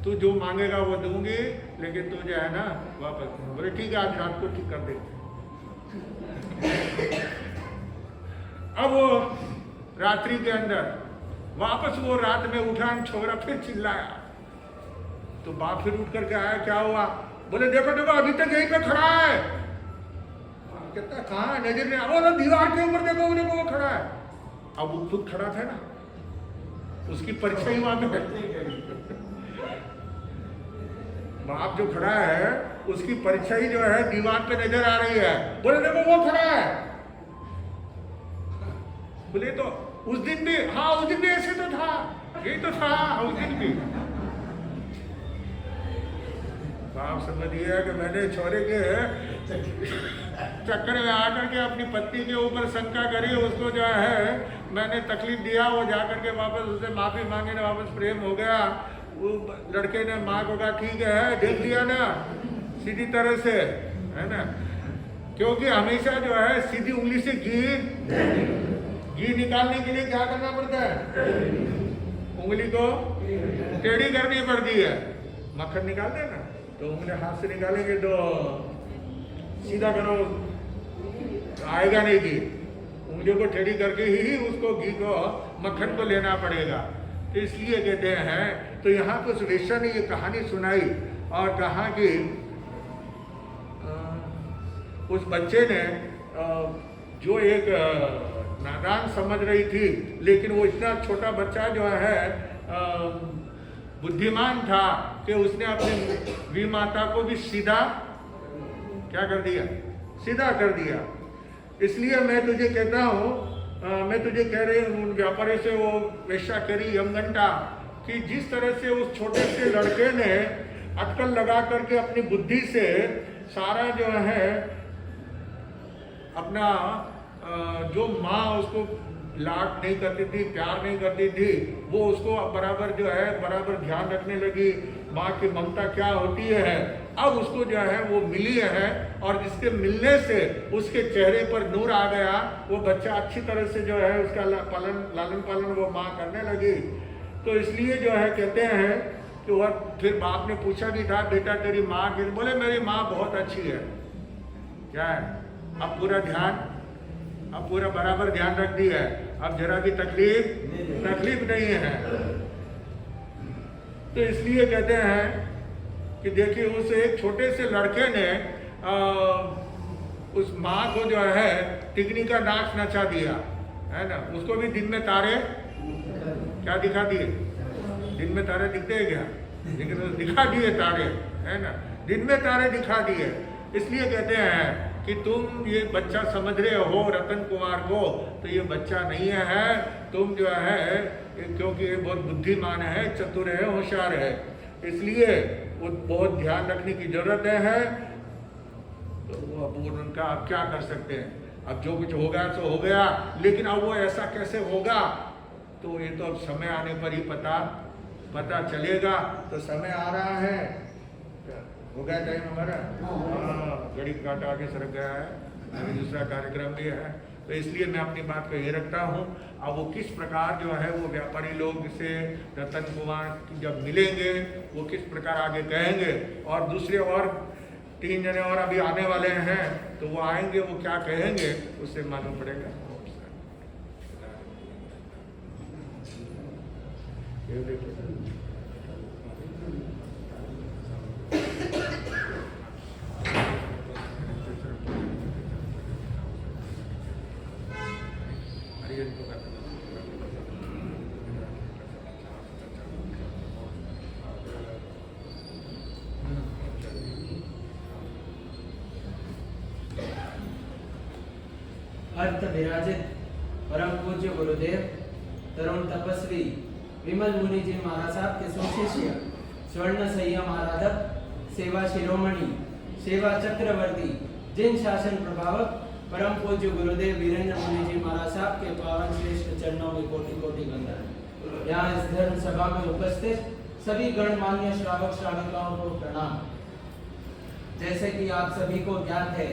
तू जो मांगेगा वो दूंगी, लेकिन तू जो है ना वापस। बोले ठीक है, आज रात को ठीक कर दे। अब वो रात्रि के अंदर वापस वो रात में उठा, छोकरा फिर चिल्लाया। तो बाप फिर उठ करके आया, क्या हुआ? बोले देखो देखो अभी तक यहीं पे खड़ा है। कहता कहाँ? नजर नहीं आ रहा, दीवार के ऊपर देखो वो खड़ा है। अब वो खुद खड़ा था ना, उसकी परीक्षा ही वहां पे बाप जो खड़ा है उसकी परीक्षा ही जो है दीवार पे नजर आ रही है। बोले देखो वो खड़ा है। बोले तो उस दिन भी, हाँ उस दिन भी ऐसे तो था, यही तो था उस दिन भी। बाप समझ गया कि मैंने छोरे के चक्कर में आकर के अपनी पत्नी के ऊपर शंका करी, उसको जो है मैंने तकलीफ दिया। वो जाकर के वापस उससे माफी मांगे ना, वापस प्रेम हो गया। वो लड़के ने माँ को कहा ठीक है, देख लिया ना सीधी तरह से, है ना? क्योंकि हमेशा जो है सीधी उंगली से घी निकालने के लिए क्या करना पड़ता है? उंगली को टेढ़ी करनी पड़ती है। मक्खन निकालते हैं ना, तो उंगली हाथ से निकालेंगे तो सीधा करो, आएगा नहीं घी। उंगली को टेढ़ी करके ही उसको घी को, मक्खन को लेना पड़ेगा। तो इसलिए कहते हैं, तो यहाँ पर वेश्या ने ये कहानी सुनाई और कहा कि उस बच्चे ने जो एक नादान समझ रही थी, लेकिन वो इतना छोटा बच्चा जो है बुद्धिमान था कि उसने अपनी वी माता को भी सीधा क्या कर दिया, सीधा कर दिया। इसलिए मैं तुझे कहता हूँ, मैं तुझे कह रही हूँ उन व्यापारी से वो वेश्या करी यमगंटा कि जिस तरह से उस छोटे से लड़के ने अटकल लगा करके अपनी बुद्धि से सारा जो है अपना जो माँ उसको लाड नहीं करती थी, प्यार नहीं करती थी, वो उसको बराबर जो है बराबर ध्यान रखने लगी, माँ की ममता क्या होती है। अब उसको जो है वो मिली है और जिसके मिलने से उसके चेहरे पर नूर आ गया, वो बच्चा अच्छी तरह से जो है उसका लालन पालन वो माँ करने लगी। तो इसलिए जो है कहते हैं कि वह फिर बाप ने पूछा भी था, बेटा तेरी माँ की? बोले मेरी माँ बहुत अच्छी है। क्या है? अब पूरा ध्यान, अब पूरा बराबर ध्यान रख दी है, अब जरा भी तकलीफ नहीं है। तो इसलिए कहते हैं कि देखिए उस एक छोटे से लड़के ने उस माँ को जो है तिगनी का नाच नचा दिया है ना। उसको भी दिन में तारे क्या दिखा दिए? दिन में तारे दिखते हैं क्या? लेकिन दिखा दिए तारे, है ना, दिन में तारे दिखा दिए। इसलिए कहते हैं कि तुम ये बच्चा समझ रहे हो रतन कुमार को, तो ये बच्चा नहीं है, तुम जो है क्योंकि ये बहुत बुद्धिमान है, चतुर है, होशियार है, इसलिए वो बहुत ध्यान रखने की जरूरत है। तो वो अब उनका आप क्या कर सकते हैं, अब जो कुछ होगा सो हो गया, लेकिन अब वो ऐसा कैसे होगा तो ये तो अब समय आने पर ही पता चलेगा। तो समय आ रहा है, हो गया टाइम हमारा, घड़ी काटा आगे सरक गया है, अभी दूसरा कार्यक्रम भी है। तो इसलिए मैं अपनी बात को ये रखता हूँ। अब वो किस प्रकार जो है वो व्यापारी लोग से रतन कुमार जब मिलेंगे वो किस प्रकार आगे कहेंगे, और दूसरे और 3 जने और अभी आने वाले हैं, तो वो आएंगे, वो क्या कहेंगे उससे मालूम पड़ेगा। ये देखिए अर्थ विराजित परम पूज्य गुरुदेव तरुण तपस्वी विमल मुनि जी महाराज साहब के सुशिष्य स्वर्ण सैया महाराधक सेवा शिरोमणि सेवा चक्रवर्ती जिन शासन प्रभावक परम पूज्य गुरुदेव वीरेंद्र मुनि जी महाराज साहब के पावन श्रेष्ठ चरणों में कोटि कोटि वंदन। यहाँ इस धर्म सभा में उपस्थित सभी गणमान्य श्रावक श्राविकाओं को प्रणाम। जैसे कि आप सभी को ज्ञात है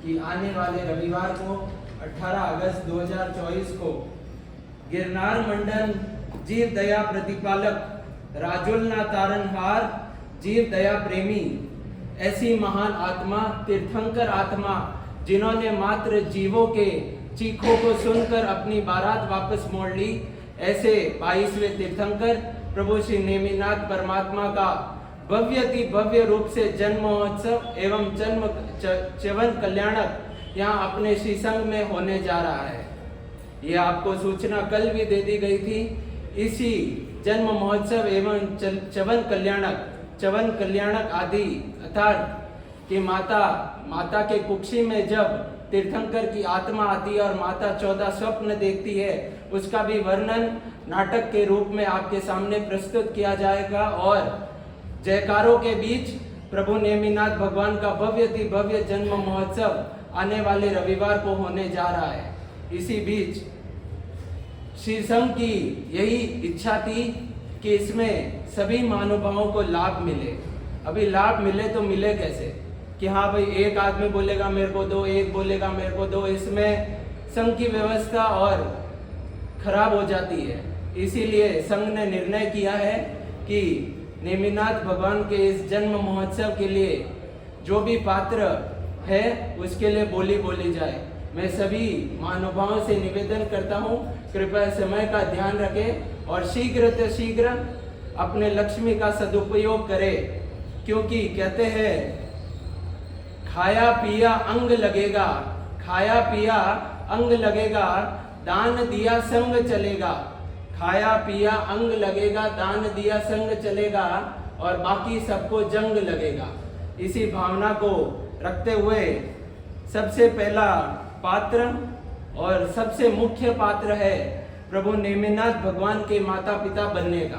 कि आने वाले रविवार को 18 अगस्त 2024 को गिरनार मंडल जीव दया प्रतिपालक राजुलना तारनहार जीव दया प्रेमी ऐसी महान आत्मा, तीर्थंकर आत्मा, जिन्होंने मात्र जीवों के चीखों को सुनकर अपनी बारात वापस मोड़ ली, ऐसे 22वें तीर्थंकर प्रभु श्री नेमिनाथ परमात्मा का भव्यति भव्य रूप से जन्म महोत्सव एवं जन्म च्यवन कल्याणक यहाँ अपने श्री संघ में होने जा रहा है। ये आपको सूचना कल भी दे दी गई थी। इसी जन्म महोत्सव एवं च्यवन कल्याणक आदि अर्थात कि माता के कुक्षी में जब तीर्थंकर की आत्मा आती है और माता 14 स्वप्न देखती है, उसका भी वर्णन नाटक के रूप में आपके सामने प्रस्तुत किया जाएगा। और जयकारों के बीच प्रभु नेमिनाथ भगवान का भव्यति भव्य जन्म महोत्सव आने वाले रविवार को होने जा रहा है। इसी बीच श्री संघ की यही इच्छा थी कि इसमें सभी महानुभावों को लाभ मिले। अभी लाभ मिले तो मिले कैसे कि हाँ भाई एक आदमी बोलेगा मेरे को दो, एक बोलेगा मेरे को दो, इसमें संघ की व्यवस्था और खराब हो जाती है। इसीलिए संघ ने निर्णय किया है कि नेमिनाथ भगवान के इस जन्म महोत्सव के लिए जो भी पात्र है उसके लिए बोली जाए। मैं सभी महानुभावों से निवेदन करता हूँ कृपया समय का ध्यान रखें और शीघ्र अपने लक्ष्मी का सदुपयोग करें, क्योंकि कहते हैं खाया पिया अंग लगेगा, दान दिया संग चलेगा, खाया पिया अंग लगेगा, दान दिया संग चलेगा और बाकी सबको जंग लगेगा। इसी भावना को रखते हुए सबसे पहला पात्र और सबसे मुख्य पात्र है प्रभु नेमिनाथ भगवान के माता पिता बनने का।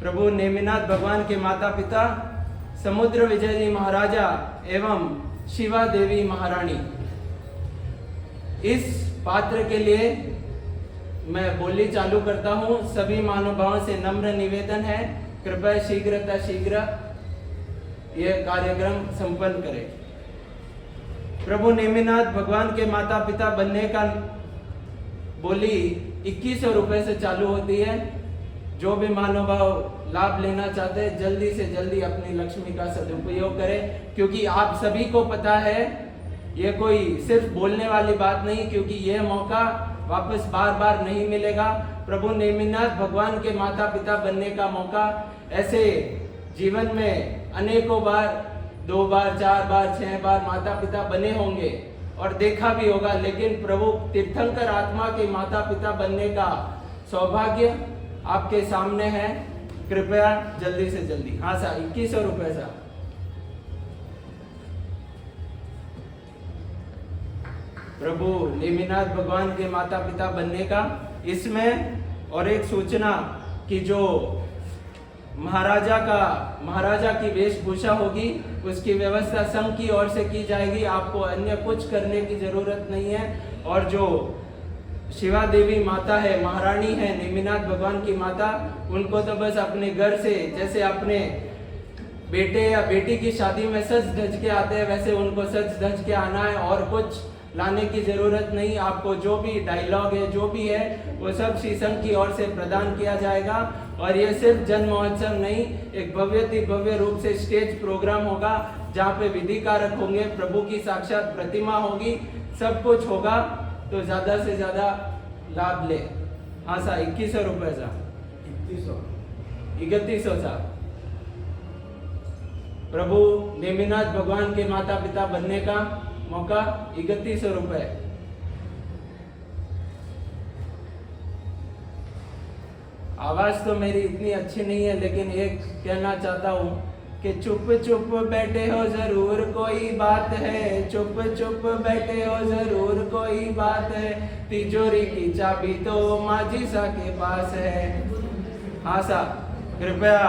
प्रभु नेमिनाथ भगवान के माता पिता समुद्र विजय जी महाराजा एवं शिवा देवी महारानी। इस पात्र के लिए मैं बोली चालू करता हूं। सभी महानुभावों से नम्र निवेदन है, कृपया शीघ्र यह कार्यक्रम संपन्न करें। प्रभु नेमिनाथ भगवान के माता पिता बनने का बोली 2100 रुपए से चालू होती है। जो भी महानुभाव लाभ लेना चाहते हैं जल्दी से जल्दी अपनी लक्ष्मी का सदुपयोग करें, क्योंकि आप सभी को पता है ये कोई सिर्फ बोलने वाली बात नहीं, क्योंकि यह मौका वापस बार बार नहीं मिलेगा। प्रभु नेमिनाथ भगवान के माता पिता बनने का मौका ऐसे जीवन में अनेकों बार, 2 बार, 4 बार, 6 बार माता पिता बने होंगे और देखा भी होगा, लेकिन प्रभु तीर्थंकर आत्मा के माता पिता बनने का सौभाग्य आपके सामने है। कृपया जल्दी से जल्दी। हाँ सर, 2100 रुपए सा। प्रभु नेमिनाथ भगवान के माता पिता बनने का इसमें और एक सूचना कि जो महाराजा की वेशभूषा होगी उसकी व्यवस्था संघ की ओर से की जाएगी। आपको अन्य कुछ करने की जरूरत नहीं है। और जो शिवा देवी माता है, महारानी है, नेमिनाथ भगवान की माता, उनको तो बस अपने घर से जैसे अपने बेटे या बेटी की शादी में सज धज के आते हैं वैसे उनको सज धज के आना है और कुछ लाने की जरूरत नहीं। आपको जो भी डायलॉग है, जो भी है, वो सब श्री संघ की ओर से प्रदान किया जाएगा। और ये सिर्फ जन्म महोत्सव नहीं, एक भव्य रूप से स्टेज प्रोग्राम होगा जहाँ पे विधिकारक होंगे, प्रभु की साक्षात प्रतिमा होगी, सब कुछ होगा। तो ज्यादा से ज्यादा लाभ ले। हाँ सा, 2100 रुपए सा। 3100 सा। प्रभु नेमिनाथ भगवान के माता पिता बनने का मौका 3100 रुपए। आवाज तो मेरी इतनी अच्छी नहीं है, लेकिन एक कहना चाहता हूँ कि चुप चुप बैठे हो जरूर कोई बात है, चुप चुप बैठे हो जरूर कोई बात है, तिजोरी की चाबी तो माझी सा के पास है। हाँ सा, कृपया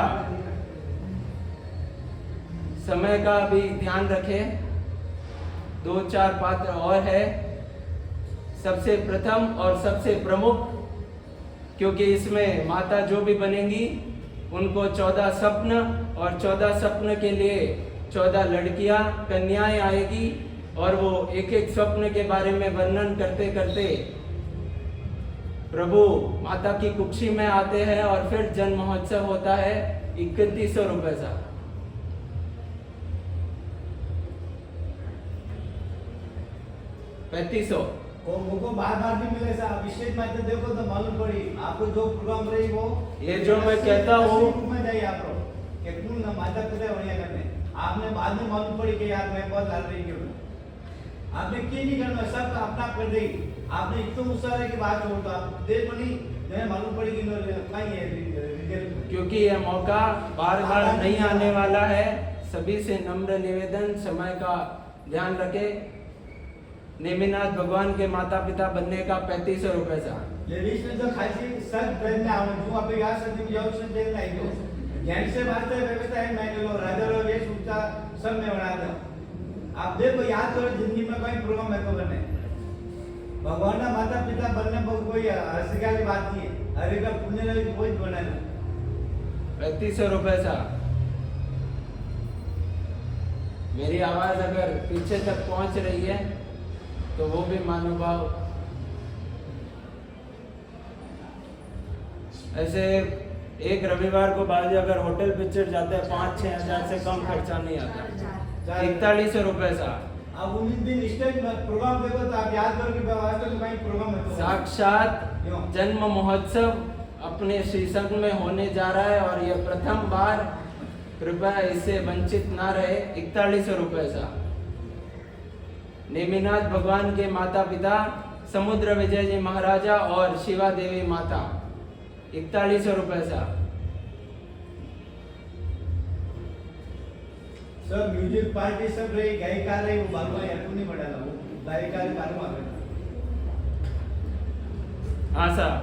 समय का भी ध्यान रखें। 2-4 पात्र और है। सबसे प्रथम और सबसे प्रमुख, क्योंकि इसमें माता जो भी बनेंगी उनको 14 स्वप्न और 14 स्वप्न के लिए 14 लड़कियां, कन्याएं आएगी और वो एक एक स्वप्न के बारे में वर्णन करते करते प्रभु माता की कुक्षी में आते हैं और फिर जन्म महोत्सव होता है। 3100 रुपए सा। 3500। मुझको बार भी मिले सा विशेष में तो देखो तो मालूम पड़ी आपको जो प्रोग्राम रही वो ये जो मैं कहता हूँ में जाइए आप लोग कि क्यों ना माता पिता बढ़िया करने आपने बाद में मालूम पड़ी कि यार मैं बहुत डाल रही हूँ। आपने क्यों नहीं करना, सब अपना कर देगी। आपने इतना उत्साह है कि बात छोड़ दो, आप देर पड़ी जो मालूम पड़ी कि कहीं है, क्योंकि यह मौका बार बार नहीं आने वाला है। सभी से नम्र निवेदन, समय का ध्यान रखे। नेमिनाथ भगवान के माता पिता बनने का 3500 रुपए सा। लेडीज ने तो खासी सब ट्रेन में आवे जो आप यहाँ से तुम जाओ से ट्रेन नहीं दो ज्ञान से बात है व्यवस्था है। मैं लो राजा रो ये सूचा सब में बना दो। आप देखो याद करो जिंदगी में कोई प्रोग्राम है तो बने भगवान ना माता पिता बनने पर कोई हर्ष की बात नहीं है। अरे का पुण्य नहीं कोई बनाना। 3500 रुपए सा। मेरी आवाज अगर पीछे तक पहुंच रही है तो वो भी महानुभाव ऐसे एक रविवार को बाद अगर होटल पिक्चर जाते हैं 5-6 हजार से कम खर्चा नहीं आता। 4100 रुपए सा। अब उस दिन स्टेज प्रोग्राम देखो तो आप याद करो कि वास्तव में कहीं प्रोग्राम है। साक्षात जन्म महोत्सव अपने श्री संघ में होने जा रहा है और यह प्रथम बार, कृपया इससे वंचित ना रहे। 4100 रुपए सा। नेमिनाथ भगवान के माता पिता समुद्र विजय जी महाराजा और शिवा देवी माता 4100 रुपये साहब। सर म्यूजिक पार्टी सब रही गायकार रही वो बालवा या नहीं बढ़ाला वो गायकार बालवा हाँ साहब,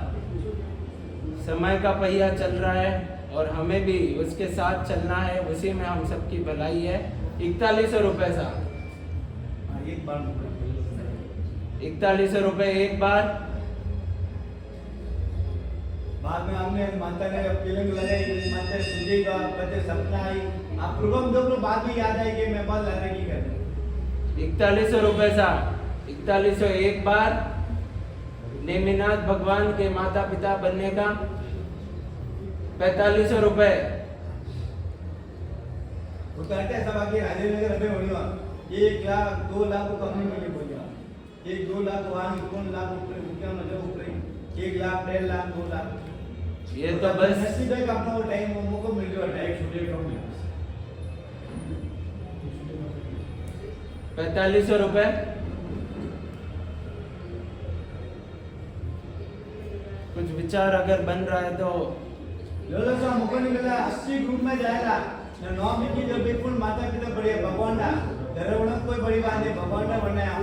समय का पहिया चल रहा है और हमें भी उसके साथ चलना है, उसी में हम सबकी भलाई है। 4100 रुपये साहब। एक बार 4100 रुपये एक बार। बाद में हमने माता ने फीलिंग लगाई, माता सुधी का बच्चे सपना आई, आप प्रोग्राम दो बाद में याद आई कि मैं बात लाने की कर 4100 रुपये साहब। 4100 एक बार। नेमिनाथ भगवान के माता पिता बनने का 4500 रुपये। वो करते हैं सब आगे राजेंद्र अबे होने 1 लाख 2 लाख को कम नहीं मिले बोलिया 1-2 लाख वहाँ 2 लाख ऊपर क्या नजर ऊपर 1 लाख 1.5 लाख 2 लाख ये तो बस नसीब है कि अपना वो टाइम को मिल रहा है छुट्टी कम है 4500 रुपये। कुछ विचार अगर बन रहा है तो लोलो सा मुको नहीं मिला 80 ग्रुप में जाएगा ना नॉमी की जो बिल्कुल माता पिता बड़े भगवान ना दरवण कोई बड़ी बात नहीं भगवान ना बनाया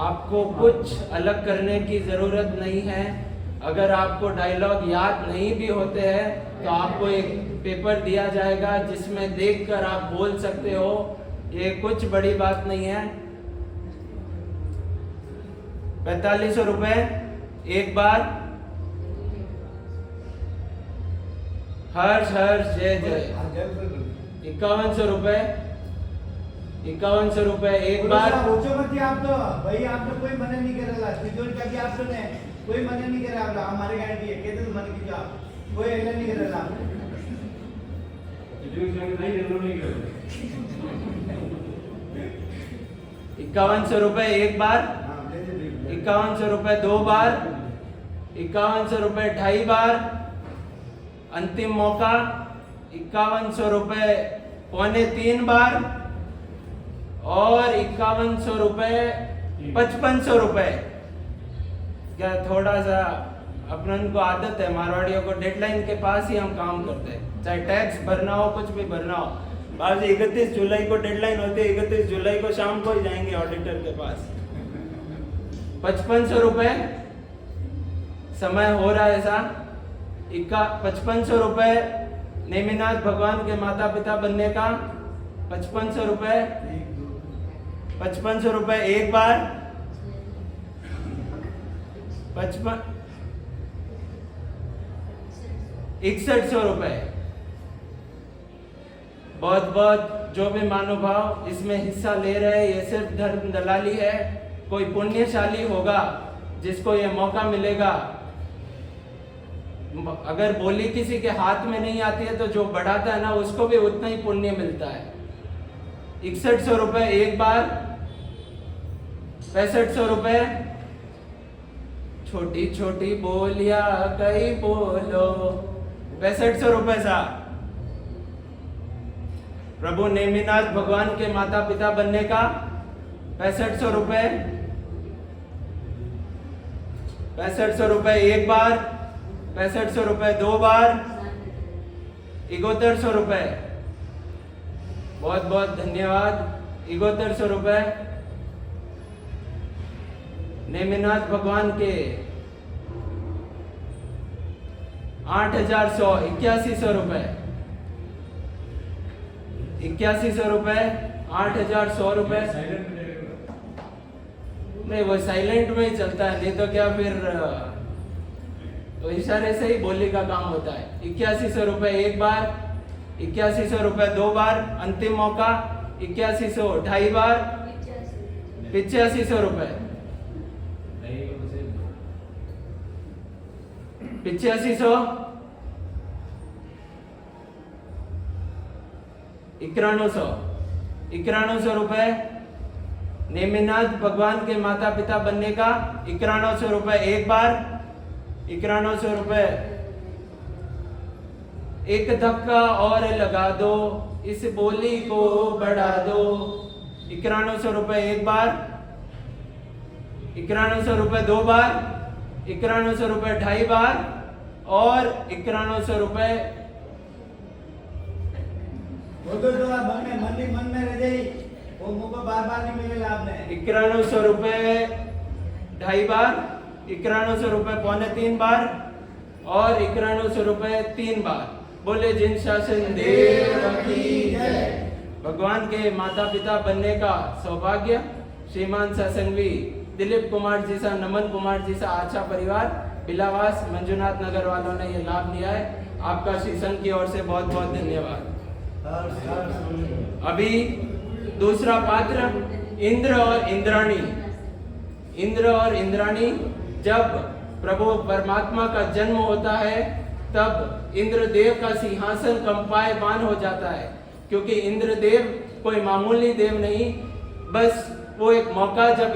आपको कुछ अलग करने की जरूरत नहीं है। अगर आपको डायलॉग याद नहीं भी होते हैं तो आपको एक पेपर दिया जाएगा जिसमें देखकर आप बोल सकते हो, ये कुछ बड़ी बात नहीं है। 4500 रुपये एक बार। हर्ष हर्ष जय जय 5100 रुपये। 5100 रुपये एक बार। पूछो मत आप तो भाई आप तो कोई मना नहीं करेगा तिजोरी का भी आप ने कोई मना नहीं करे आप हमारे गारंटी है कहते मन की जा कोई ऐसा नहीं करेगा जो संग नहीं जरूर नहीं कर 5100 रुपये एक बार। 5100 रुपये दो बार। 5100 रुपये 2.5 बार। अंतिम मौका 5100 रुपये 2.25 बार और 5100 रुपये 5500 रुपये। क्या थोड़ा सा अपन को आदत है मारवाड़ियों को डेडलाइन के पास ही हम काम करते हैं, चाहे टैक्स भरना हो कुछ भी भरना हो। बाबू जी 31 जुलाई को डेडलाइन होती है, 31 जुलाई को शाम को ही जाएंगे ऑडिटर के पास। 5500 रुपये समय हो रहा है ऐसा। 5500 रुपये नेमिनाथ भगवान के माता पिता बनने का 5500 रुपये। 5500 रुपये एक बार। 6100 रुपये। बहुत बहुत जो भी महानुभाव इसमें हिस्सा ले रहे हैं, ये सिर्फ धर्म दलाली है। कोई पुण्यशाली होगा जिसको ये मौका मिलेगा। अगर बोली किसी के हाथ में नहीं आती है तो जो बढ़ाता है ना उसको भी उतना ही पुण्य मिलता है। 6100 रुपये एक बार। 6500 रुपये। छोटी छोटी बोलिया कई बोलो 6500 रुपये साहब। प्रभु नेमिनाथ भगवान के माता पिता बनने का 6500 रुपये। 6500 रुपये एक बार। 6500 रुपये दो बार। 7100 रुपये। बहुत बहुत धन्यवाद। 7100 रुपये नेमिनाथ भगवान के 8100 8100 रुपये। 8100 रुपये 8100 रुपये। नहीं वो साइलेंट में ही चलता है, नहीं तो क्या फिर तो इशारे से ही बोली का काम होता है। 8100 रुपये एक बार। 8100 रुपये दो बार। अंतिम मौका 8100 2.5 बार। 8500 रुपये। 8500 9100 रुपये नेमिनाथ भगवान के माता पिता बनने का 9100 रुपये एक बार। 9100 रुपये। एक धक्का और लगा दो, इस बोली को बढ़ा दो। 9100 रुपए एक बार, 9100 रुपए दो बार, 9100 रुपए ढाई बार और 9100 रुपए। वो तो आप मन में रह जाई, वो मुझको बार-बार नहीं मिलेगा आपने। 9100 रुपए ढाई बार, 9100 रुपए पौने तीन बार और 9100 रुपए तीन बार। बोले जिन शासन देव की जय। भगवान के माता पिता बनने का सौभाग्य श्रीमान सत्संगी दिलीप कुमार जी सा, नमन कुमार जी सा आशा परिवार बिलावास मंजुनाथ नगर वालों ने ये लाभ लिया है। आपका श्री संघ की ओर से बहुत बहुत धन्यवाद। अभी दूसरा पात्र इंद्र और इंद्राणी। इंद्र और इंद्राणी, जब प्रभु परमात्मा का जन्म होता है तब इंद्रदेव का सिंहासन कंपायमान हो जाता है, क्योंकि इंद्रदेव कोई मामूली देव नहीं, बस वो एक मौका जब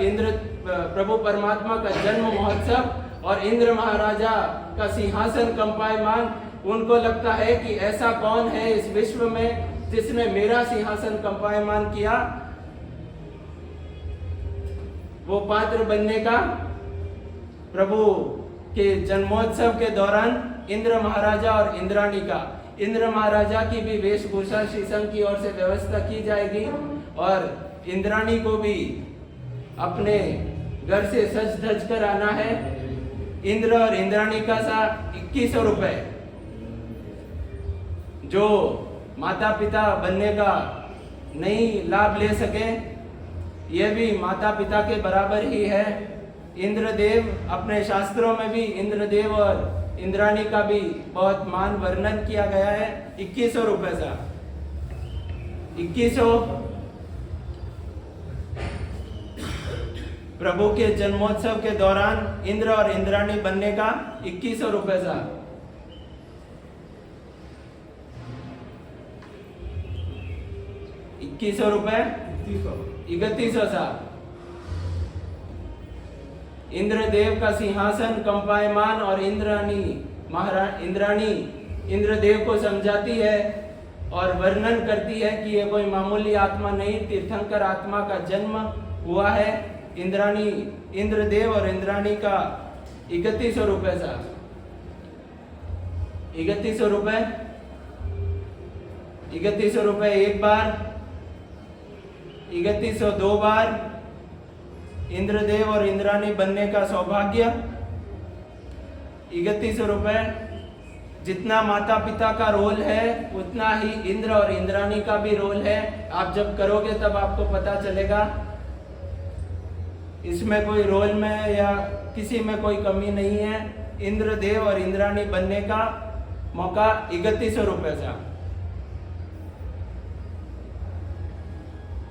प्रभु परमात्मा का जन्म महोत्सव और इंद्र महाराजा का सिंहासन कंपायमान, उनको लगता है कि ऐसा कौन है इस विश्व में जिसने मेरा सिंहासन कंपायमान किया। वो पात्र बनने का प्रभु के जन्मोत्सव के दौरान इंद्र महाराजा और इंद्राणी का, इंद्र महाराजा की भी वेशभूषा श्री संघ की ओर से व्यवस्था की जाएगी और इंद्राणी को भी अपने घर से सज धज कर आना है। इंद्र और इंद्राणी का सा 2100 रुपए, जो माता पिता बनने का नहीं लाभ ले सके, यह भी माता पिता के बराबर ही है। इंद्रदेव, अपने शास्त्रों में भी इंद्रदेव और इंद्राणी का भी बहुत मान वर्णन किया गया है। 2100 रुपए सा 2100 प्रभु के जन्मोत्सव के दौरान इंद्र और इंद्राणी बनने का 2100 रुपए सा। ₹2100 3100 सा। इंद्रदेव का सिंहासन कंपायमान और इंद्राणी इंद्रदेव को समझाती है और वर्णन करती है कि यह कोई मामूली आत्मा नहीं, तीर्थंकर आत्मा का जन्म हुआ है। इंद्राणी, इंद्रदेव और इंद्राणी का 3100 रुपए सा। 3100 रुपए, 3100 रुपए एक बार, 3100 दो बार। इंद्रदेव और इंद्राणी बनने का सौभाग्य 3100 रुपए। जितना माता पिता का रोल है उतना ही इंद्र और इंद्राणी का भी रोल है। आप जब करोगे तब आपको पता चलेगा, इसमें कोई रोल में या किसी में कोई कमी नहीं है। इंद्रदेव और इंद्राणी बनने का मौका 3100 रुपए सा।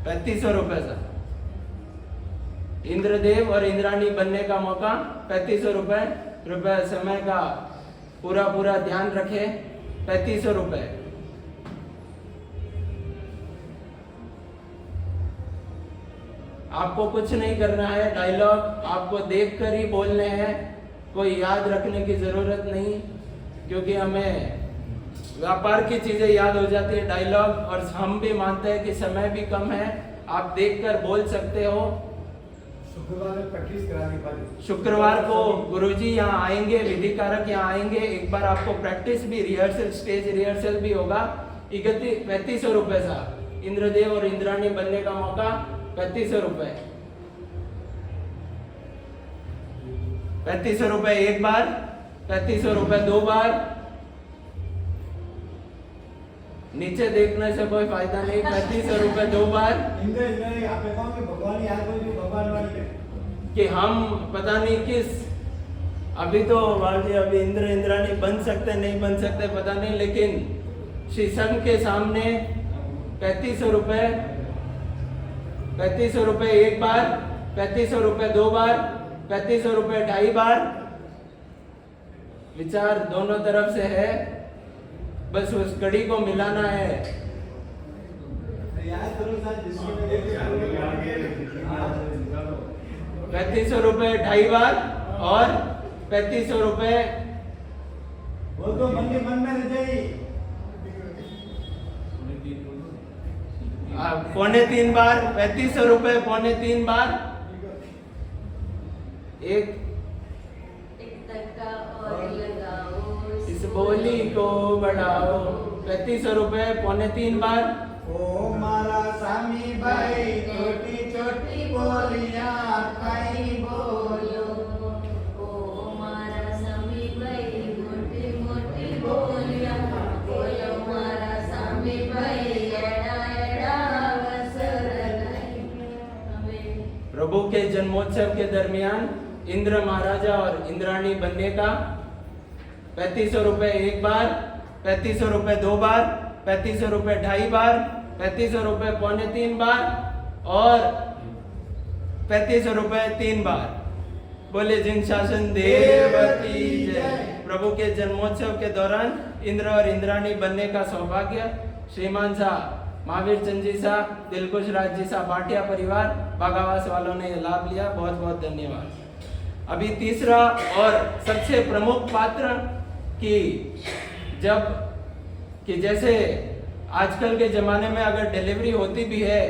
3500 रुपए सा। इंद्रदेव और इंद्राणी बनने का मौका 3500 रुपए। समय का पूरा ध्यान रखें। 3500 रुपए। आपको कुछ नहीं करना है, डायलॉग आपको देखकर ही बोलने हैं, कोई याद रखने की जरूरत नहीं, क्योंकि हमें व्यापार की चीजें याद हो जाती है डायलॉग, और हम भी मानते हैं कि समय भी कम है, आप देखकर बोल सकते हो। शुक्रवार में प्रैक्टिस करानी पड़ेगी। शुक्रवार को गुरुजी यहाँ आएंगे, विधि कारक यहाँ आएंगे, एक बार आपको प्रैक्टिस भी, रिहर्सल, स्टेज रिहर्सल भी होगा। 3500 रुपए सा। इंद्रदेव और इंद्राणी बनने का मौका 3500 रुपए। 3500 रुपए एक बार, 3500 रुपए दो बार। नीचे देखने से कोई फायदा नहीं। 3500 रुपए दो बार। भगवान याद हो जो भगवान वाली कि हम पता नहीं किस, अभी तो अभी इंद्र इंद्राणी बन सकते नहीं बन सकते पता नहीं, लेकिन श्री संघ के सामने 3500 रुपए, 3500 रुपए एक बार, 3500 रुपए दो बार, 3500 रुपए ढाई बार। विचार दोनों तरफ से है, बस उस कड़ी को मिलाना है। याद करो सर, जिसको 3500 रुपए ढाई बार और 3500 रुपए। वो तो मन में रह जाए। पौने 3 बार 3500 रुपए, पौने 3 बार एक धक्का और लगाओ, इस बोली को बढ़ाओ। 3500 रुपए, पौने 3 बार। ओ मारा सामी भाई छोटी छोटी बोलियां कहीं बोलो। ओ मारा समी भाई मोटी मोटी बोलियां बोलो, मारा समी भाई एड़ा एड़ा अवसर नहीं। प्रभु के जन्मोत्सव के दरमियान इंद्र महाराजा और इंद्राणी बनने का 3500 रुपए एक बार, 3500 रुपए 2 बार, 3500 रुपए 2.5 बार, 3500 रुपए पौने 3 बार और 3500 रुपए 3 बार। बोले जिन शासन देव की जय। प्रभु के जन्मोत्सव के दौरान इंद्र और इंद्राणी बनने का सौभाग्य श्रीमान सा महावीर चंद जी सा, दिलकुश राज जी सा, भाटिया परिवार बागावास वालों ने लाभ लिया। बहुत बहुत धन्यवाद। अभी तीसरा और सबसे प्रमुख पात्र कि जैसे आजकल के जमाने में अगर डिलीवरी होती भी है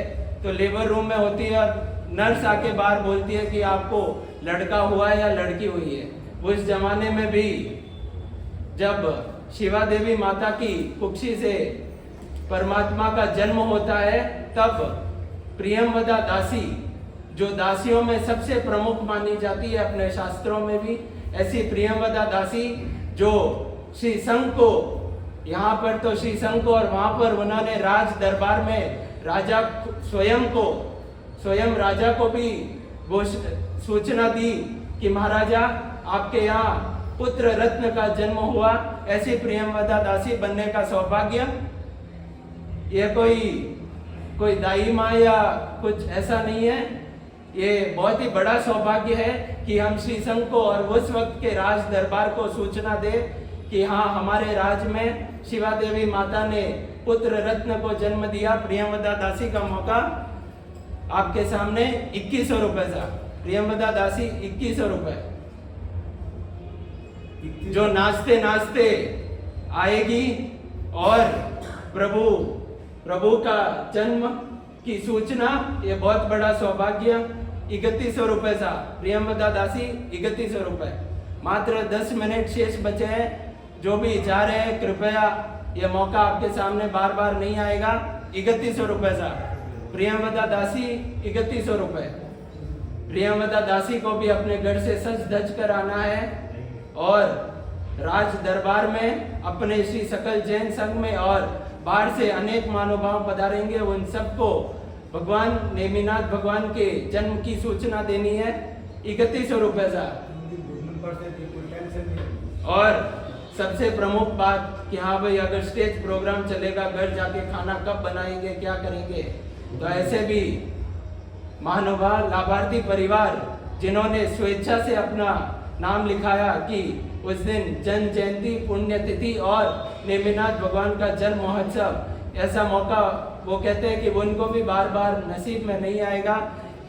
तो लेबर रूम में होती है और नर्स आके बाहर बोलती है कि आपको लड़का हुआ है या लड़की हुई है। उस जमाने में भी जब शिवा देवी माता की कुक्षी से परमात्मा का जन्म होता है तब प्रियमवदा दासी, जो दासियों में सबसे प्रमुख मानी जाती है अपने शास्त्रों में भी, ऐसी प्रियमवदा दासी जो श्री संघ को, यहाँ पर तो श्री संघ को और वहां पर उन्होंने राज दरबार में राजा स्वयं राजा को भी वो सूचना दी कि महाराजा आपके यहाँ पुत्र रत्न का जन्म हुआ। ऐसी प्रियमवदा दासी बनने का सौभाग्य ये कोई दाई माँ या कुछ ऐसा नहीं है। ये बहुत ही बड़ा सौभाग्य है कि हम श्री संघ को और उस वक्त के राज दरबार को सूचना दे कि हाँ, हमारे राज में शिवा देवी माता ने पुत्र रत्न को जन्म दिया। प्रियमवदा दासी का मौका आपके सामने 2100 रुपए था। प्रियमवदा दासी 2100 रुपए जो नाचते नाचते आएगी और प्रभु का जन्म की सूचना, ये बहुत बड़ा सौभाग्य। 3100 रुपए था। प्रियमवदा दासी 3100 रुपए। मात्र 10 मिनट शेष बचे हैं। जो भी जा रहे हैं कृपया, ये मौका आपके सामने बार बार नहीं आएगा। 3100 रुपए था। प्रियमवदा दासी 3100 रुपए। प्रियमवदा दासी को भी अपने घर से सज धज कर आना है और राज दरबार में अपने श्री सकल जैन संघ में और बाहर से अनेक महानुभाव पधारेंगे। उन सबको भगवान नेमिनाथ भगवान के जन्म की सूचना देनी है। 3100 रुपए था। और सबसे प्रमुख बात कि हाँ भाई, अगर स्टेज प्रोग्राम चलेगा, घर जाके खाना कब बनाएंगे, क्या करेंगे, तो ऐसे भी महानुभाव लाभार्थी परिवार जिन्होंने स्वेच्छा से अपना नाम लिखाया कि उस दिन जन्म जयंती, पुण्यतिथि और नेमिनाथ भगवान का जन्म महोत्सव, ऐसा मौका वो कहते हैं कि उनको भी बार बार नसीब में नहीं आएगा।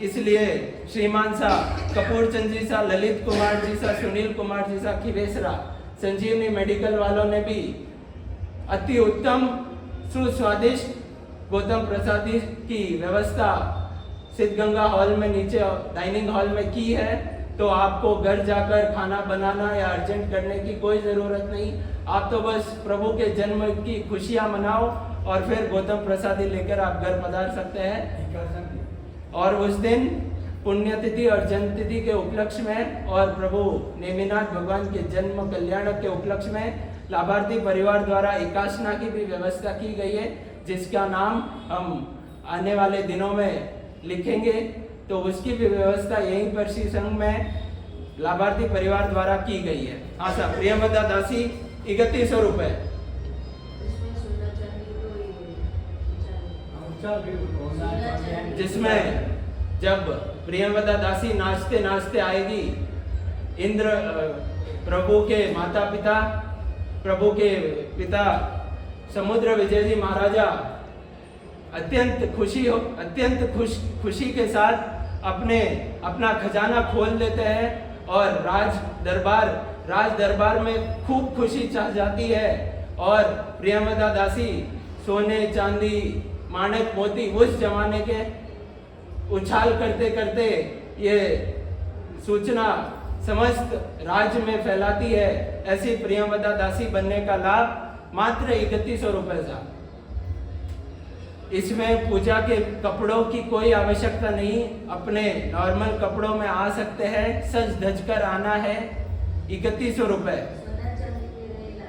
इसलिए श्रीमान सा कपूर चंद जी सा, ललित कुमार जी सा, सुनील कुमार जी सा, खिवेसरा संजीवनी मेडिकल वालों ने भी अति उत्तम सुस्वादिष्ट गौतम प्रसादी की व्यवस्था सिद्धगंगा हॉल में नीचे डाइनिंग हॉल में की है। तो आपको घर जाकर खाना बनाना या अर्जेंट करने की कोई ज़रूरत नहीं। आप तो बस प्रभु के जन्म की खुशियाँ मनाओ और फिर गौतम प्रसादी लेकर आप घर पधार सकते हैं। और उस दिन पुण्यतिथि और जन्मतिथि के उपलक्ष्य में और प्रभु नेमिनाथ भगवान के जन्म कल्याण के उपलक्ष्य में लाभार्थी परिवार द्वारा एकाशना की भी व्यवस्था की गई है, जिसका नाम हम आने वाले दिनों में लिखेंगे। तो उसकी भी व्यवस्था यहीं पर श्री संघ में लाभार्थी परिवार द्वारा की गई है। हाँ साहब, प्रियमवदा दासी 3100 रुपए। इसमें सोना चांदी जिसमें जब प्रियमवदा दासी नाचते नाचते आएगी, इंद्र प्रभु के माता पिता, प्रभु के पिता समुद्र विजय जी महाराजा अत्यंत खुशी के साथ अपना खजाना खोल देते हैं और राज दरबार में खूब खुशी छा जाती है। और प्रियमवदा दासी सोने चांदी माणक मोती उस जमाने के उछाल करते करते ये सूचना समस्त राज्य में फैलाती है। ऐसी प्रियंवदा दासी बनने का लाभ मात्र 3100 रुपए था। इसमें पूजा के कपड़ों की कोई आवश्यकता नहीं, अपने नॉर्मल कपड़ों में आ सकते हैं। सज धज कर आना है, 3100 रुपए। सोना चांदी के रहेला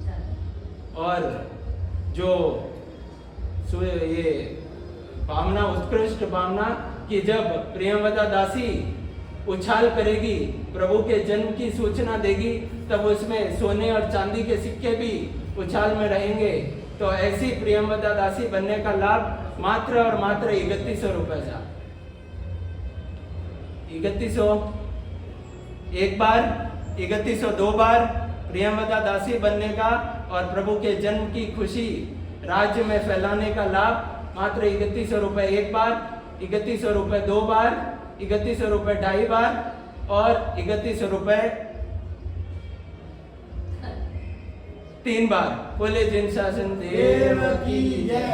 चाल। और जो ये भावना, उत्कृष्ट भावना कि जब प्रियंवदा दासी उछाल करेगी, प्रभु के जन्म की सूचना देगी, तब उसमें सोने और चांदी के सिक्के भी उछाल में रहेंगे। तो ऐसी प्रियंवदा दासी बनने का लाभ मात्र और मात्र 3100 रुपए था। 3100 एक बार, 3100 दो बार प्रियंवदा दासी बनने का और प्रभु के जन्म की खुशी राज्य में फैलाने का लाभ मात्र 3100 रुपए एक बार, 3100 रुपए दो बार, 3100 रुपए ढाई बार और 3100 रुपए 3 बार। बोले जिन शासन देव की जय।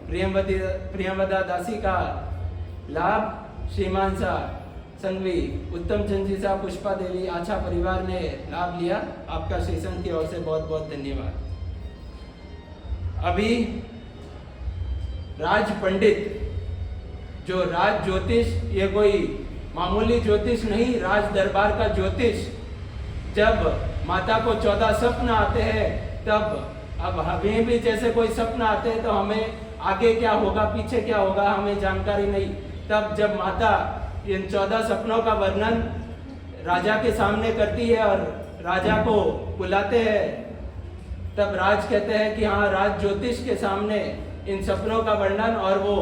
प्रियंवदा दासी का लाभ श्रीमान सा संघवी उत्तम चंद जी साहब, पुष्पा देवी आछा परिवार ने लाभ लिया। आपका श्री संघ की ओर से बहुत बहुत धन्यवाद। अभी राज पंडित जो राज ज्योतिष, ये कोई मामूली ज्योतिष नहीं, राज दरबार का ज्योतिष, जब माता को 14 स्वप्न आते हैं, तब अब हमें भी जैसे कोई स्वप्न आते हैं तो हमें आगे क्या होगा पीछे क्या होगा हमें जानकारी नहीं। तब जब माता इन 14 सपनों का वर्णन राजा के सामने करती है और राजा को बुलाते हैं, तब राज कहते हैं कि हाँ, राज ज्योतिष के सामने इन सपनों का वर्णन, और वो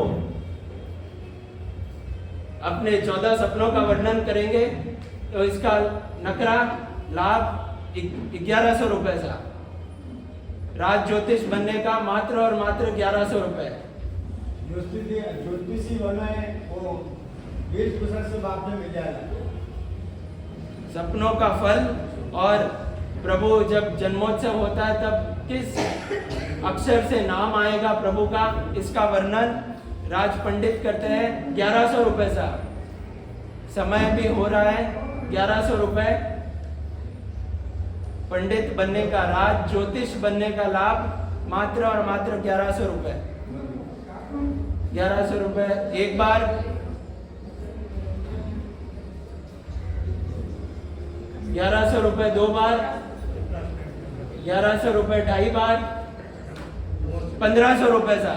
अपने 14 सपनों का वर्णन करेंगे। तो इसका नकरा लाभ 1100 रुपए था। राज ज्योतिष बनने का मात्र और मात्र 1100 रुपए। ज्योतिषी बना है वो 20% से बाप में मिल जाएगा। सपनों का फल, और प्रभु जब जन्मोत्सव होता है तब किस अक्षर से नाम आएगा प्रभु का, इसका वर्णन राज पंडित करते हैं। 1100 रुपए सा समय भी हो रहा है। 1100 रुपए पंडित बनने का, राज ज्योतिष बनने का लाभ मात्र और मात्र 1100 रुपए। 1100 रुपए एक बार, 1100 रुपए दो बार, 1100 रुपए ढाई बार, 1500 रुपए सा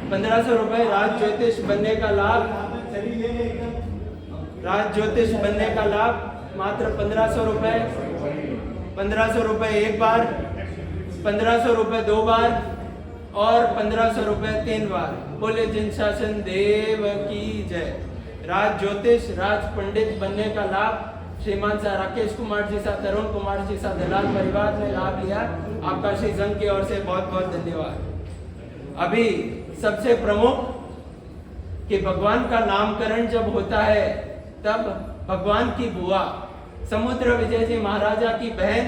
1500 रुपए राज ज्योतिष बनने का लाभ। राज ज्योतिष बनने का लाभ मात्र 1500 रुपए। 1500 रुपए एक बार, 1500 रुपए दो बार और 1500 रुपए 3 बार। बोले जिन शासन देव की जय। राज ज्योतिष, राज पंडित बनने का लाभ श्रीमान सा राकेश कुमार जी सा, तरुण कुमार जी सा दलाल परिवार ने लाभ लिया। आपका श्री संघ की ओर से बहुत बहुत धन्यवाद। अभी सबसे प्रमुख कि भगवान का नामकरण जब होता है तब भगवान की बुआ समुद्र विजय जी महाराजा की बहन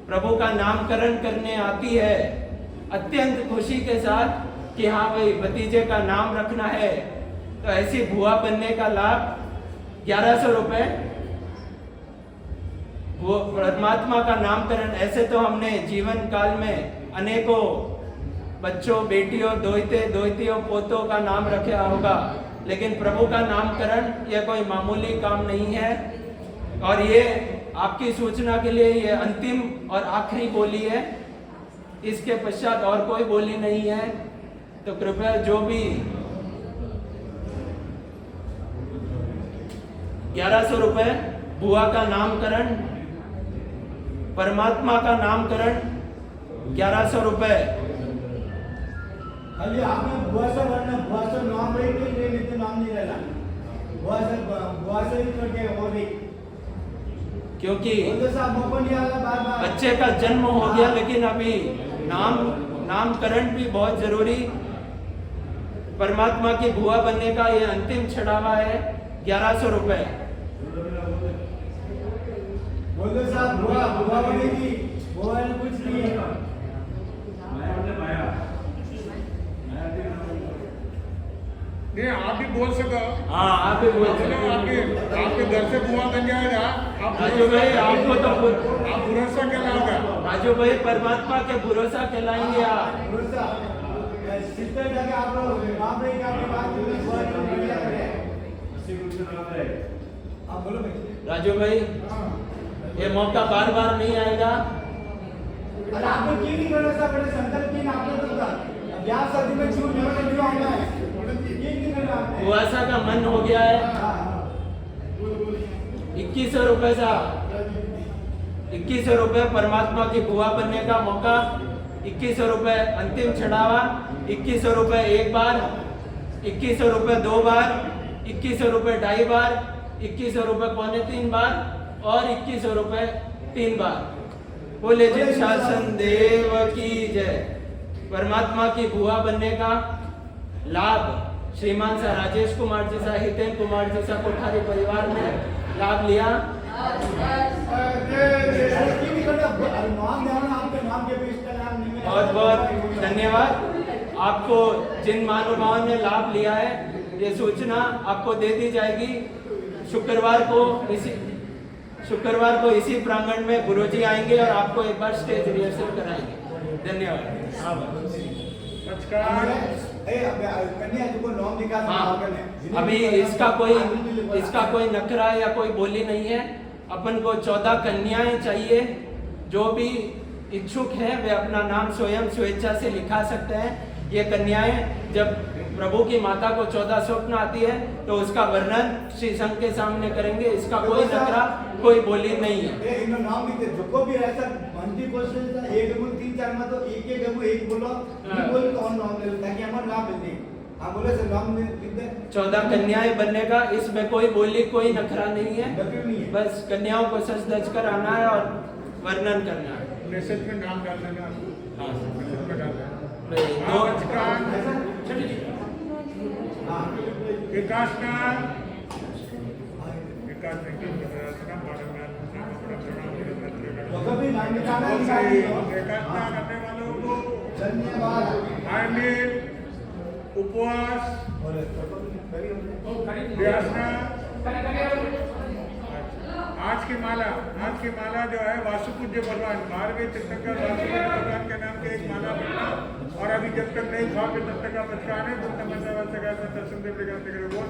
प्रभु का नामकरण करने आती है अत्यंत खुशी के साथ कि हाँ भाई भतीजे का नाम रखना है। तो ऐसी बुआ बनने का लाभ 1100 रुपए। वो परमात्मा का नामकरण, ऐसे तो हमने जीवन काल में अनेकों बच्चों, बेटियों, दोहितियों, पोतों का नाम रखा होगा, लेकिन प्रभु का नामकरण यह कोई मामूली काम नहीं है। और ये आपकी सूचना के लिए ये अंतिम और आखिरी बोली है, इसके पश्चात और कोई बोली नहीं है। तो कृपया जो भी 1100 रुपए बुआ का नामकरण, परमात्मा का नामकरण 1100 रुपए। खाली आपने बुआ से वरना बुआ से नाम रही थी, नहीं तो नाम नहीं रहना। बुआ से ही करके हो रही, क्योंकि मौका नहीं आएगा बार बार। बच्चे का जन्म हो गया, लेकिन अभी नामकरण भी बहुत जरूरी। परमात्मा की बुआ बनने का ये अंतिम चढ़ावा है 1100 रुपए। बोलो साहब बुआ बनेगी, बुआ ने कुछ नहीं है। नहीं आप भी बोल सको। हाँ आप भी बोल चलो आपके घर से बुआ बन जाएगा। आप राजू भाई आपको तो आप भरोसा कहलाओगे। राजू भाई परमात्मा के भरोसा कहलाएंगे आप। सिस्टर जाके आप लोग वहाँ पे क्या बात आप बोलो भाई। राजू भाई ये मौका बार बार नहीं आएगा। अरे आपको क्यों नहीं करना था बड़े संकल्प की आपने तो था ब्याह शादी में छूट नहीं क्यों आना है ये नहीं करना आपने बुआसा का मन हो गया है। 2100 रुपए सा 2100 रुपए परमात्मा की बुआ बनने का मौका। 2100 रुपए अंतिम चढ़ावा। 2100 रुपए एक बार, 2100 रुपए 2 बार, 2100 रुपए 2.5 बार, 2100 रुपए 2.25 बार और 2100 रुपए 3 बार। बोले जिन शासन देव की जय। परमात्मा की बुआ बनने का लाभ श्रीमान सा राजेश कुमार जी सा हितेन कुमार जी सा कोठारी परिवार ने लाभ लिया। बहुत बहुत धन्यवाद आपको जिन महानुभावों ने लाभ लिया है। ये सूचना आपको दे दी जाएगी। शुक्रवार को इसी प्रांगण में गुरुजी आएंगे और आपको एक बार स्टेज रिहर्सल कराएंगे। धन्यवाद। हाँ अभी इसका कोई नखरा या कोई बोली नहीं है। अपन को 14 कन्याएं चाहिए। जो भी इच्छुक हैं वे अपना नाम स्वयं स्वेच्छा से लिखा सकते हैं। ये कन्याएं जब प्रभु की माता को 14 स्वप्न आती है तो उसका वर्णन श्री संघ के सामने करेंगे। इसका कोई नखरा कोई बोली नहीं है। जो भी ऐसा मंत्री क्वेश्चन एक 3-4 में तो एक बोलो बोल कौन नाम ले ताकि हमारा नाम मिल हाँ बोले सर नाम लिख दे। 14 कन्याएं बनने का इसमें कोई बोली कोई नखरा नहीं है। बस कन्याओं को सच धज कर आना है और वर्णन करना है। मैसेज में नाम डाल देना। हाँ मैसेज में डाल देना। विकास कभी नाम निकालना करने वालों को धन्यवाद। उपवास आज की माला जो है वासुपूज्य भगवान 12वें तीर्थंकर वासुपूज्य भगवान के नाम के एक माला बनना। और अभी जब तक नहीं खा पे तब तक आप अच्छा है तो